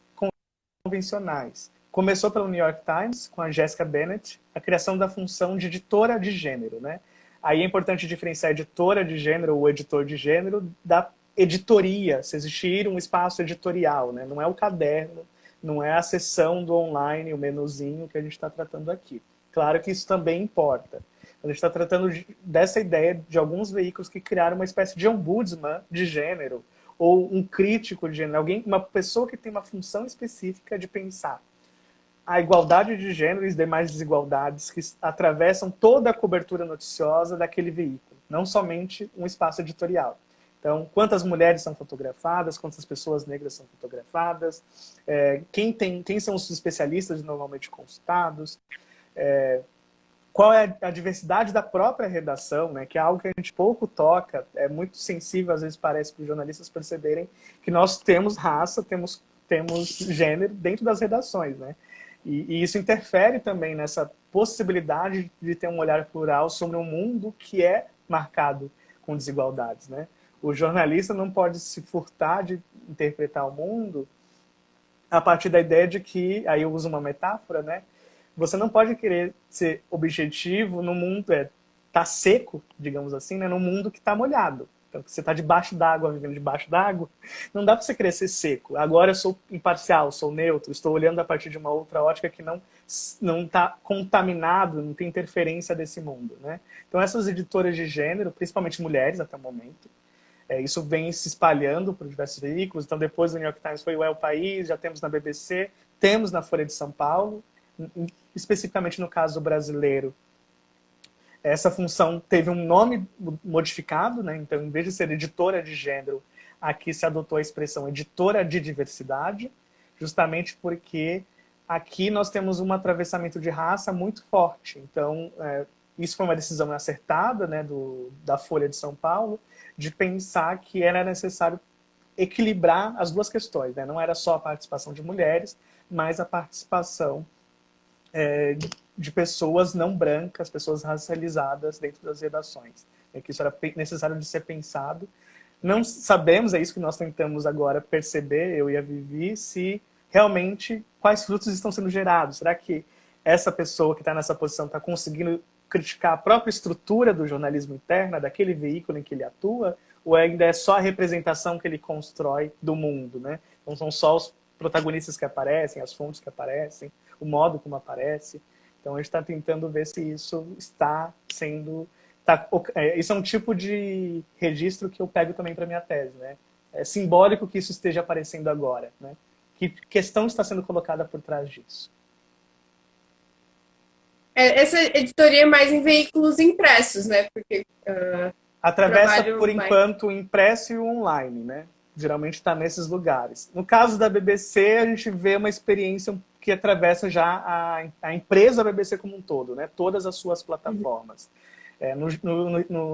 convencionais. Começou pelo New York Times, com a Jessica Bennett, a criação da função de editora de gênero, né? Aí é importante diferenciar editora de gênero ou editor de gênero da editoria, se existir um espaço editorial, né? Não é o caderno, não é a seção do online, o menuzinho que a gente está tratando aqui. Claro que isso também importa. A gente está tratando dessa ideia de alguns veículos que criaram uma espécie de ombudsman de gênero, ou um crítico de gênero, alguém, uma pessoa que tem uma função específica de pensar a igualdade de gênero e as demais desigualdades que atravessam toda a cobertura noticiosa daquele veículo, não somente um espaço editorial. Então, quantas mulheres são fotografadas, quantas pessoas negras são fotografadas, quem são os especialistas normalmente consultados, qual é a diversidade da própria redação, né, que é algo que a gente pouco toca, é muito sensível, às vezes parece para os jornalistas perceberem que nós temos raça, temos gênero dentro das redações, né? E isso interfere também nessa possibilidade de ter um olhar plural sobre um mundo que é marcado com desigualdades, né? O jornalista não pode se furtar de interpretar o mundo a partir da ideia de que, aí eu uso uma metáfora, né? Você não pode querer ser objetivo no mundo, tá seco, digamos assim, né? No mundo que está molhado. Então, você está debaixo d'água, vivendo debaixo d'água, não dá para você querer ser seco. Agora eu sou imparcial, sou neutro, estou olhando a partir de uma outra ótica que não está contaminado, não tem interferência desse mundo, né? Então, essas editoras de gênero, principalmente mulheres até o momento, isso vem se espalhando por diversos veículos. Então, depois do New York Times foi o El País, já temos na BBC, temos na Folha de São Paulo, especificamente no caso brasileiro. Essa função teve um nome modificado, né? Então, em vez de ser editora de gênero, aqui se adotou a expressão editora de diversidade, justamente porque aqui nós temos um atravessamento de raça muito forte. Então, isso foi uma decisão acertada, né, da Folha de São Paulo, de pensar que era necessário equilibrar as duas questões, né? Não era só a participação de mulheres, mas a participação de pessoas não brancas, pessoas racializadas dentro das redações. Que isso era necessário de ser pensado. Não sabemos, é isso que nós tentamos agora perceber, eu e a Vivi, se realmente quais frutos estão sendo gerados. Será que essa pessoa que está nessa posição está conseguindo criticar a própria estrutura do jornalismo interno, daquele veículo em que ele atua, ou ainda é só a representação que ele constrói do mundo, né? Então são só os protagonistas que aparecem, as fontes que aparecem, o modo como aparece. Então a gente está tentando ver se isso está sendo... isso é um tipo de registro que eu pego também para minha tese, né? É simbólico que isso esteja aparecendo agora, né? Que questão está sendo colocada por trás disso? Essa editoria é mais em veículos impressos, né? Porque atravessa, trabalho por mais... enquanto, o impresso e o online, né? Geralmente está nesses lugares. No caso da BBC, a gente vê uma experiência que atravessa já a empresa BBC como um todo, né? Todas as suas plataformas.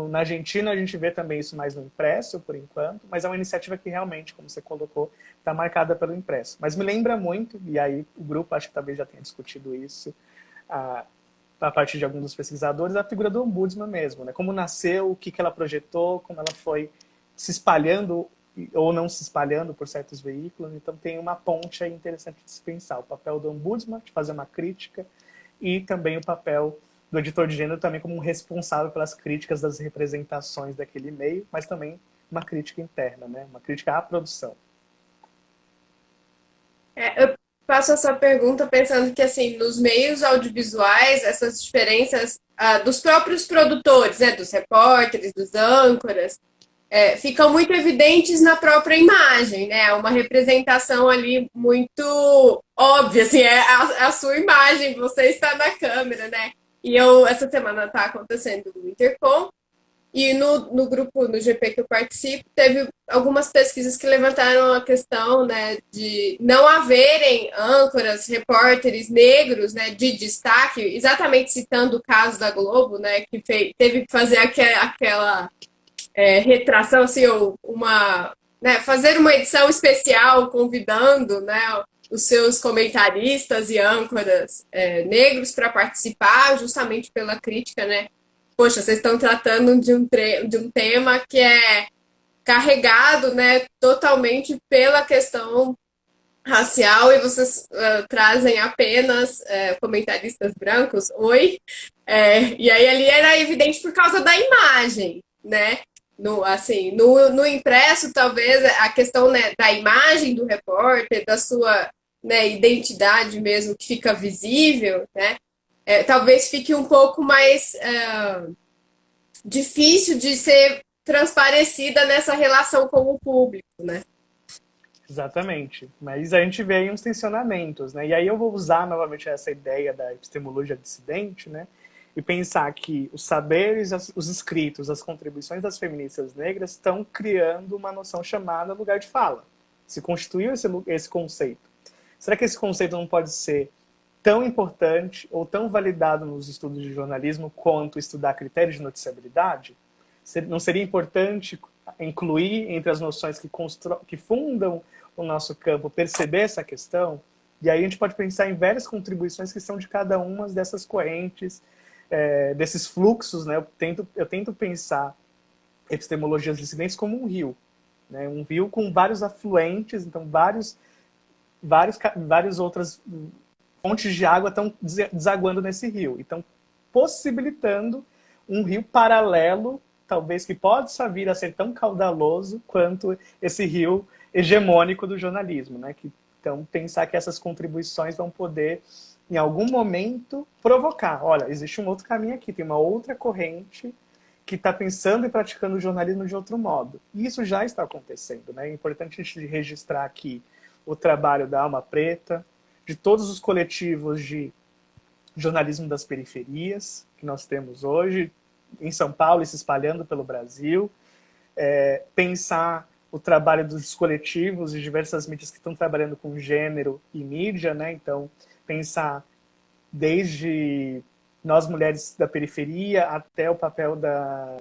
Na Argentina, a gente vê também isso mais no impresso, por enquanto, mas é uma iniciativa que realmente, como você colocou, está marcada pelo impresso. Mas me lembra muito, e aí o grupo acho que talvez já tenha discutido isso, a partir de alguns dos pesquisadores, a figura do ombudsman mesmo, né? Como nasceu, o que ela projetou, como ela foi se espalhando ou não se espalhando por certos veículos. Então tem uma ponte aí interessante de se pensar. O papel do ombudsman, de fazer uma crítica, e também o papel do editor de gênero também como um responsável pelas críticas das representações daquele meio, mas também uma crítica interna, né? Uma crítica à produção. Eu faço essa pergunta pensando que, assim, nos meios audiovisuais, essas diferenças dos próprios produtores, né, dos repórteres, dos âncoras, ficam muito evidentes na própria imagem, né? Uma representação ali muito óbvia, assim, a sua imagem, você está na câmera, né? E essa semana está acontecendo o Intercom, E no grupo, no GP que eu participo, teve algumas pesquisas que levantaram a questão, né, de não haverem âncoras, repórteres negros, né, de destaque, exatamente citando o caso da Globo, né, que teve que fazer aquela retração, assim, ou uma, né, fazer uma edição especial convidando, né, os seus comentaristas e âncoras negros para participar, justamente pela crítica, né? Poxa, vocês estão tratando de um tema que é carregado, né, totalmente pela questão racial e vocês trazem apenas comentaristas brancos, oi? E aí ali era evidente por causa da imagem, né? Assim, no impresso, talvez a questão, né, da imagem do repórter, da sua, né, identidade mesmo que fica visível, né? Talvez fique um pouco mais difícil de ser transparecida nessa relação com o público, né? Exatamente. Mas a gente vê aí uns tensionamentos, né? E aí eu vou usar novamente essa ideia da epistemologia dissidente, né? E pensar que os saberes, os escritos, as contribuições das feministas negras estão criando uma noção chamada lugar de fala. Se constituiu esse conceito. Será que esse conceito não pode ser tão importante ou tão validado nos estudos de jornalismo quanto estudar critérios de noticiabilidade? Não seria importante incluir entre as noções que fundam o nosso campo, perceber essa questão? E aí a gente pode pensar em várias contribuições que são de cada uma dessas correntes, desses fluxos, né? Eu tento pensar epistemologias dissidentes como um rio, né? Um rio com vários afluentes, então várias outras fontes de água estão desaguando nesse rio. Então, possibilitando um rio paralelo, talvez que possa vir a ser tão caudaloso quanto esse rio hegemônico do jornalismo, né? Então, pensar que essas contribuições vão poder, em algum momento, provocar. Olha, existe um outro caminho aqui, tem uma outra corrente que está pensando e praticando o jornalismo de outro modo. E isso já está acontecendo, né? É importante a gente registrar aqui o trabalho da Alma Preta, de todos os coletivos de jornalismo das periferias que nós temos hoje, em São Paulo e se espalhando pelo Brasil, pensar o trabalho dos coletivos de diversas mídias que estão trabalhando com gênero e mídia, né? Então, pensar desde nós mulheres da periferia até o papel da...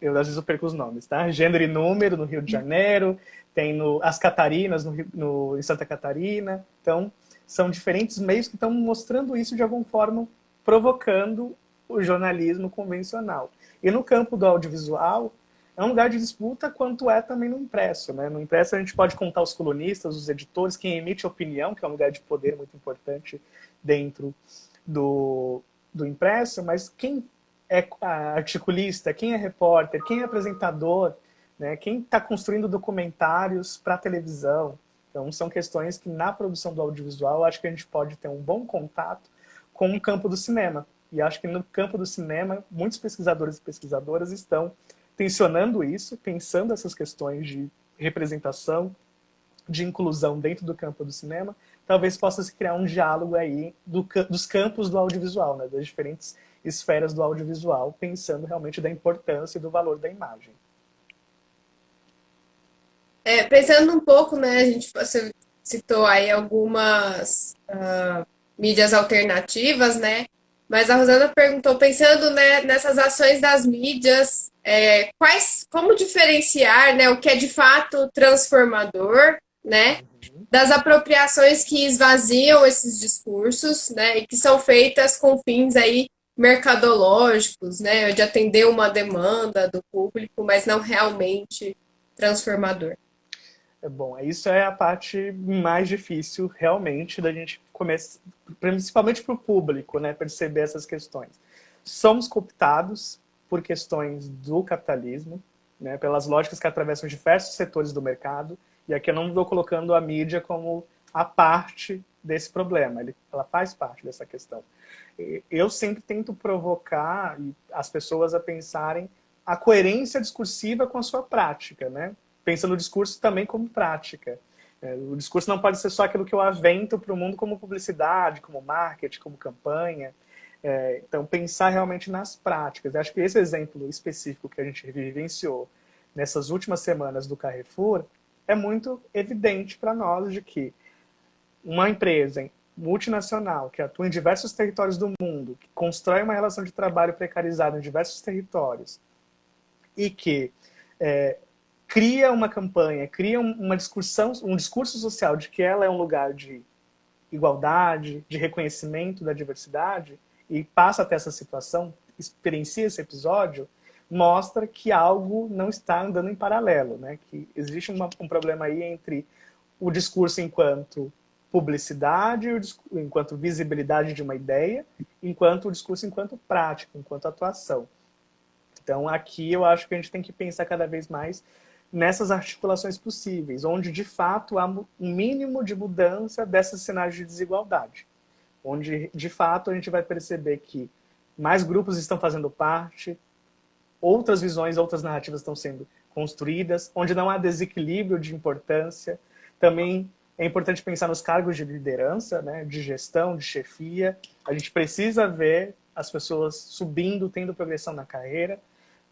às vezes eu perco os nomes, tá? Gênero e Número, no Rio de Janeiro, tem As Catarinas, em Santa Catarina. Então, são diferentes meios que estão mostrando isso de alguma forma, provocando o jornalismo convencional. E no campo do audiovisual, é um lugar de disputa quanto é também no impresso, né? No impresso a gente pode contar os colunistas, os editores, quem emite opinião, que é um lugar de poder muito importante dentro do impresso, mas quem é articulista, quem é repórter, quem é apresentador, né? Quem está construindo documentários para televisão. Então, são questões que na produção do audiovisual, acho que a gente pode ter um bom contato com o campo do cinema. E acho que no campo do cinema, muitos pesquisadores e pesquisadoras estão tensionando isso, pensando essas questões de representação, de inclusão dentro do campo do cinema. Talvez possa se criar um diálogo aí dos campos do audiovisual, né? Das diferentes esferas do audiovisual, pensando realmente da importância e do valor da imagem. Pensando um pouco, né, você citou aí algumas mídias alternativas, né? Mas a Rosana perguntou, pensando, né, nessas ações das mídias, como diferenciar, né, o que é de fato transformador, né, das apropriações que esvaziam esses discursos, né, e que são feitas com fins aí mercadológicos, né, de atender uma demanda do público, mas não realmente transformador. Bom, isso é a parte mais difícil, realmente, da gente começar, principalmente para o público, né, perceber essas questões. Somos cooptados por questões do capitalismo, né, pelas lógicas que atravessam diversos setores do mercado, e aqui eu não estou colocando a mídia como a parte desse problema, ela faz parte dessa questão. Eu sempre tento provocar as pessoas a pensarem a coerência discursiva com a sua prática, né? Pensando o discurso também como prática. O discurso não pode ser só aquilo que eu avento para o mundo como publicidade, como marketing, como campanha. Então, pensar realmente nas práticas. Eu acho que esse exemplo específico que a gente vivenciou nessas últimas semanas do Carrefour é muito evidente para nós de que uma empresa multinacional que atua em diversos territórios do mundo, que constrói uma relação de trabalho precarizada em diversos territórios e que cria uma campanha, cria uma discussão, um discurso social de que ela é um lugar de igualdade, de reconhecimento da diversidade, e passa até essa situação, experiencia esse episódio, mostra que algo não está andando em paralelo, né? Que existe um problema aí entre o discurso enquanto publicidade, enquanto visibilidade de uma ideia, enquanto o discurso enquanto prática, enquanto atuação. Então, aqui eu acho que a gente tem que pensar cada vez mais nessas articulações possíveis, onde de fato há um mínimo de mudança dessas cenários de desigualdade, onde de fato a gente vai perceber que mais grupos estão fazendo parte, outras visões, outras narrativas estão sendo construídas, onde não há desequilíbrio de importância. Também é importante pensar nos cargos de liderança, né, de gestão, de chefia. A gente precisa ver as pessoas subindo, tendo progressão na carreira.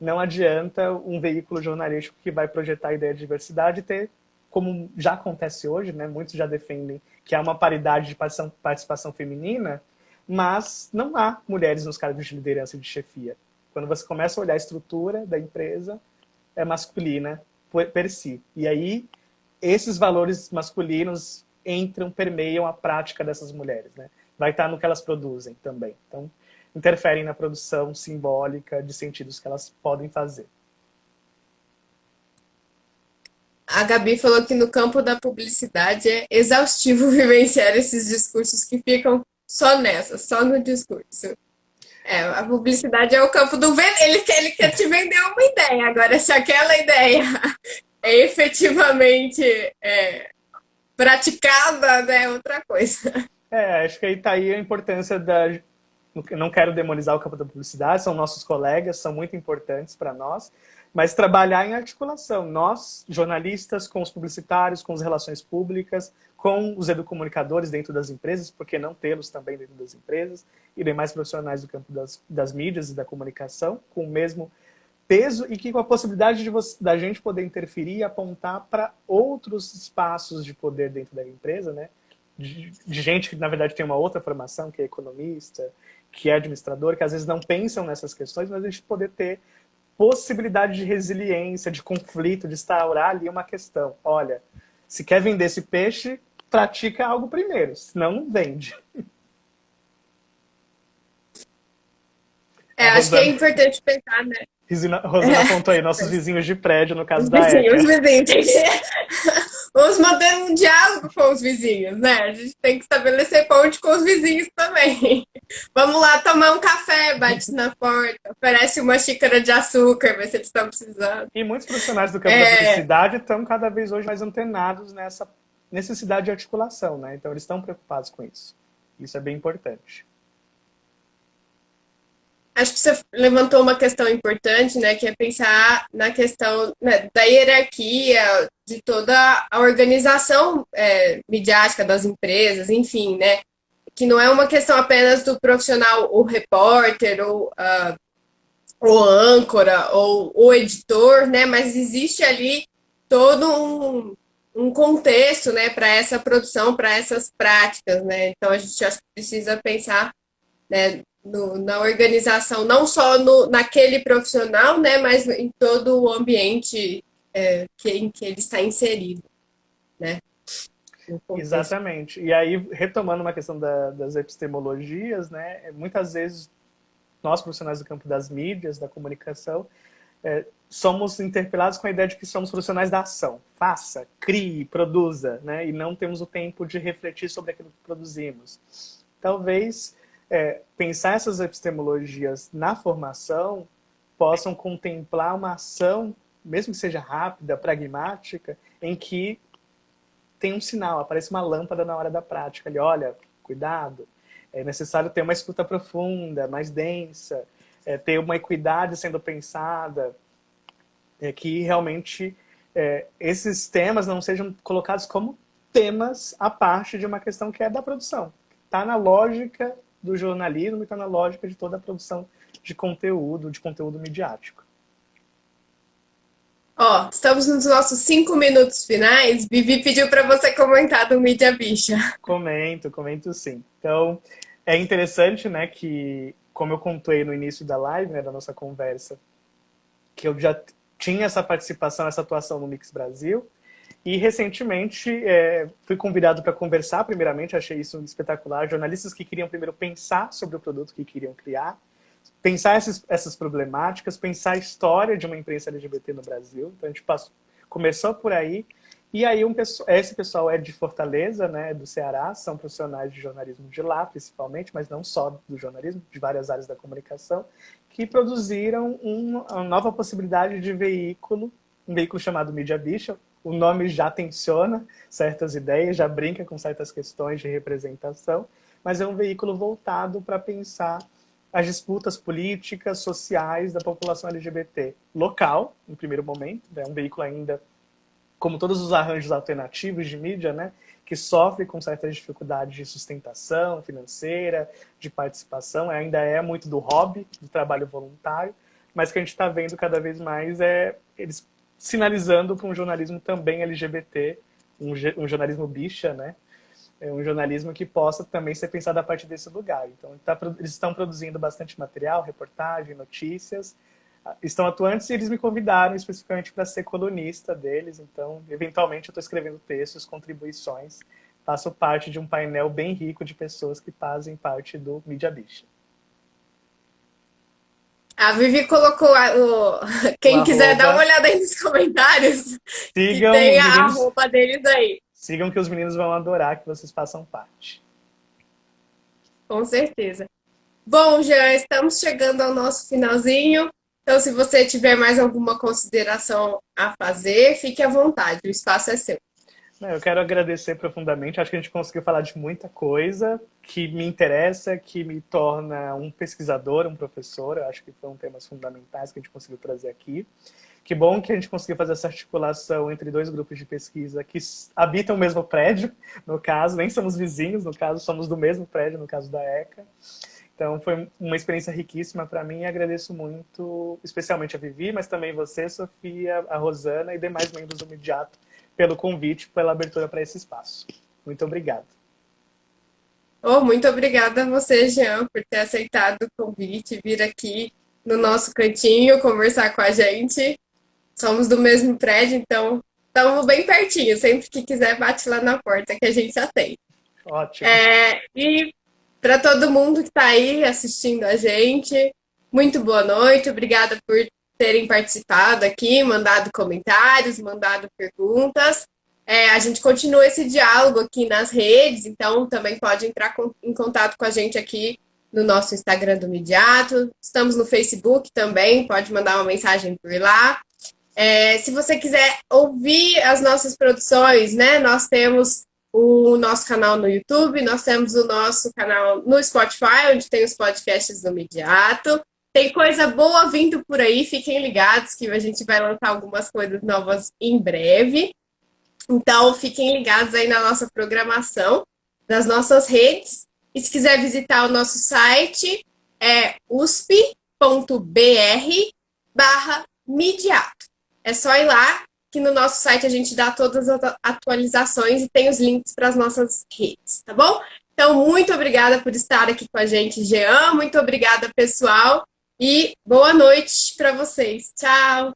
Não adianta um veículo jornalístico que vai projetar a ideia de diversidade ter, como já acontece hoje, né, muitos já defendem que há uma paridade de participação feminina, mas não há mulheres nos cargos de liderança e de chefia. Quando você começa a olhar a estrutura da empresa, é masculina per si. E aí, esses valores masculinos entram, permeiam a prática dessas mulheres, né? Vai estar no que elas produzem também. Então, interferem na produção simbólica de sentidos que elas podem fazer. A Gabi falou que no campo da publicidade é exaustivo vivenciar esses discursos que ficam só nessa, só no discurso. A publicidade é o campo do vender. Ele quer te vender uma ideia. Agora, se aquela ideia é efetivamente praticada, né, é outra coisa. Acho que aí está aí a importância da... Não quero demonizar o campo da publicidade, são nossos colegas, são muito importantes para nós, mas trabalhar em articulação. Nós, jornalistas, com os publicitários, com as relações públicas, com os educomunicadores dentro das empresas, porque não tê-los também dentro das empresas, e demais profissionais do campo das mídias e da comunicação, com o mesmo peso e que com a possibilidade da gente poder interferir e apontar para outros espaços de poder dentro da empresa, né? De gente que, na verdade, tem uma outra formação, que é economista, que é administrador, que às vezes não pensam nessas questões, mas a gente poder ter possibilidade de resiliência, de conflito, de instaurar ali uma questão. Olha, se quer vender esse peixe, pratica algo primeiro, senão não vende. Acho que é importante pensar, né? Rosana apontou aí, nossos vizinhos de prédio, no caso Os da vizinhos, ECA. os vizinhos. Tem que... Vamos manter um diálogo com os vizinhos, né? A gente tem que estabelecer ponte com os vizinhos também. Vamos lá tomar um café, bate na porta, oferece uma xícara de açúcar, vê se eles estão precisando. E muitos profissionais do campo da publicidade estão cada vez hoje mais antenados nessa necessidade de articulação, né? Então eles estão preocupados com isso. Isso é bem importante. Acho que você levantou uma questão importante, né, que é pensar na questão, né, da hierarquia, de toda a organização midiática das empresas, enfim, né, que não é uma questão apenas do profissional, o repórter, ou o âncora, ou o editor, né, mas existe ali todo um contexto, né, para essa produção, para essas práticas, né, então a gente acho que precisa pensar, né, na organização, não só naquele profissional, né, mas em todo o ambiente em que ele está inserido, né? Exatamente. E aí, retomando uma questão das epistemologias, né, muitas vezes nós, profissionais do campo das mídias, da comunicação, somos interpelados com a ideia de que somos profissionais da ação. Faça, crie, produza, né, e não temos o tempo de refletir sobre aquilo que produzimos. Talvez pensar essas epistemologias na formação possam contemplar uma ação, mesmo que seja rápida, pragmática, em que tem um sinal, aparece uma lâmpada na hora da prática. Ali, olha, cuidado, é necessário ter uma escuta profunda, mais densa, ter uma equidade sendo pensada, que realmente esses temas não sejam colocados como temas à parte de uma questão que é da produção. Está na lógica do jornalismo e está na lógica de toda a produção de conteúdo midiático. Ó, estamos nos nossos 5 minutos finais. Vivi pediu para você comentar do Mídia Bicha. Comento sim. Então, é interessante, né, que, como eu contei no início da live, né, da nossa conversa, que eu já tinha essa participação, essa atuação no Mix Brasil, e recentemente fui convidado para conversar, primeiramente, achei isso espetacular, jornalistas que queriam primeiro pensar sobre o produto que queriam criar, pensar essas problemáticas, pensar a história de uma imprensa LGBT no Brasil. Então a gente começou por aí, e aí esse pessoal é de Fortaleza, né, do Ceará, são profissionais de jornalismo de lá, principalmente, mas não só do jornalismo, de várias áreas da comunicação, que produziram uma nova possibilidade de veículo, um veículo chamado Mídia Bicha. O nome já tensiona certas ideias, já brinca com certas questões de representação, mas é um veículo voltado para pensar as disputas políticas, sociais da população LGBT local, no primeiro momento. É um veículo ainda, como todos os arranjos alternativos de mídia, né, que sofre com certas dificuldades de sustentação financeira, de participação, ainda é muito do hobby, do trabalho voluntário, mas que a gente está vendo cada vez mais eles sinalizando para um jornalismo também LGBT, um jornalismo bicha, né? É um jornalismo que possa também ser pensado a partir desse lugar. Então, eles estão produzindo bastante material, reportagem, notícias, estão atuantes, e eles me convidaram especificamente para ser colunista deles. Então, eventualmente, eu estou escrevendo textos, contribuições, faço parte de um painel bem rico de pessoas que fazem parte do Mídia Bicha. A Vivi colocou quem quiser dar uma olhada aí nos comentários, que tem a roupa deles aí. Sigam que os meninos vão adorar que vocês façam parte. Com certeza. Bom, Jean, estamos chegando ao nosso finalzinho. Então, se você tiver mais alguma consideração a fazer, fique à vontade, o espaço é seu. Eu quero agradecer profundamente. Acho que a gente conseguiu falar de muita coisa que me interessa, que me torna um pesquisador, um professor. Eu acho que foram temas fundamentais que a gente conseguiu trazer aqui. Que bom que a gente conseguiu fazer essa articulação entre dois grupos de pesquisa que habitam o mesmo prédio, no caso, nem somos vizinhos, no caso, somos do mesmo prédio, no caso da ECA. Então, foi uma experiência riquíssima para mim, e agradeço muito, especialmente a Vivi, mas também você, Sofia, a Rosana e demais membros do Midiato, pelo convite, pela abertura para esse espaço. Muito obrigado. Muito obrigada a você, Jean, por ter aceitado o convite, vir aqui no nosso cantinho, conversar com a gente. Somos do mesmo prédio, então estamos bem pertinho. Sempre que quiser, bate lá na porta que a gente atende. Ótimo. E para todo mundo que está aí assistindo a gente, muito boa noite. Obrigada por terem participado aqui, mandado comentários, mandado perguntas. A gente continua esse diálogo aqui nas redes, então também pode entrar em contato com a gente aqui no nosso Instagram do Midiato. Estamos no Facebook também, pode mandar uma mensagem por lá. Se você quiser ouvir as nossas produções, né? Nós temos o nosso canal no YouTube, nós temos o nosso canal no Spotify, onde tem os podcasts do Midiato. Tem coisa boa vindo por aí, fiquem ligados que a gente vai lançar algumas coisas novas em breve. Então, fiquem ligados aí na nossa programação, nas nossas redes. E se quiser visitar o nosso site, é usp.br/midiato. É só ir lá, que no nosso site a gente dá todas as atualizações e tem os links para as nossas redes, tá bom? Então, muito obrigada por estar aqui com a gente, Jean. Muito obrigada, pessoal. E boa noite para vocês. Tchau!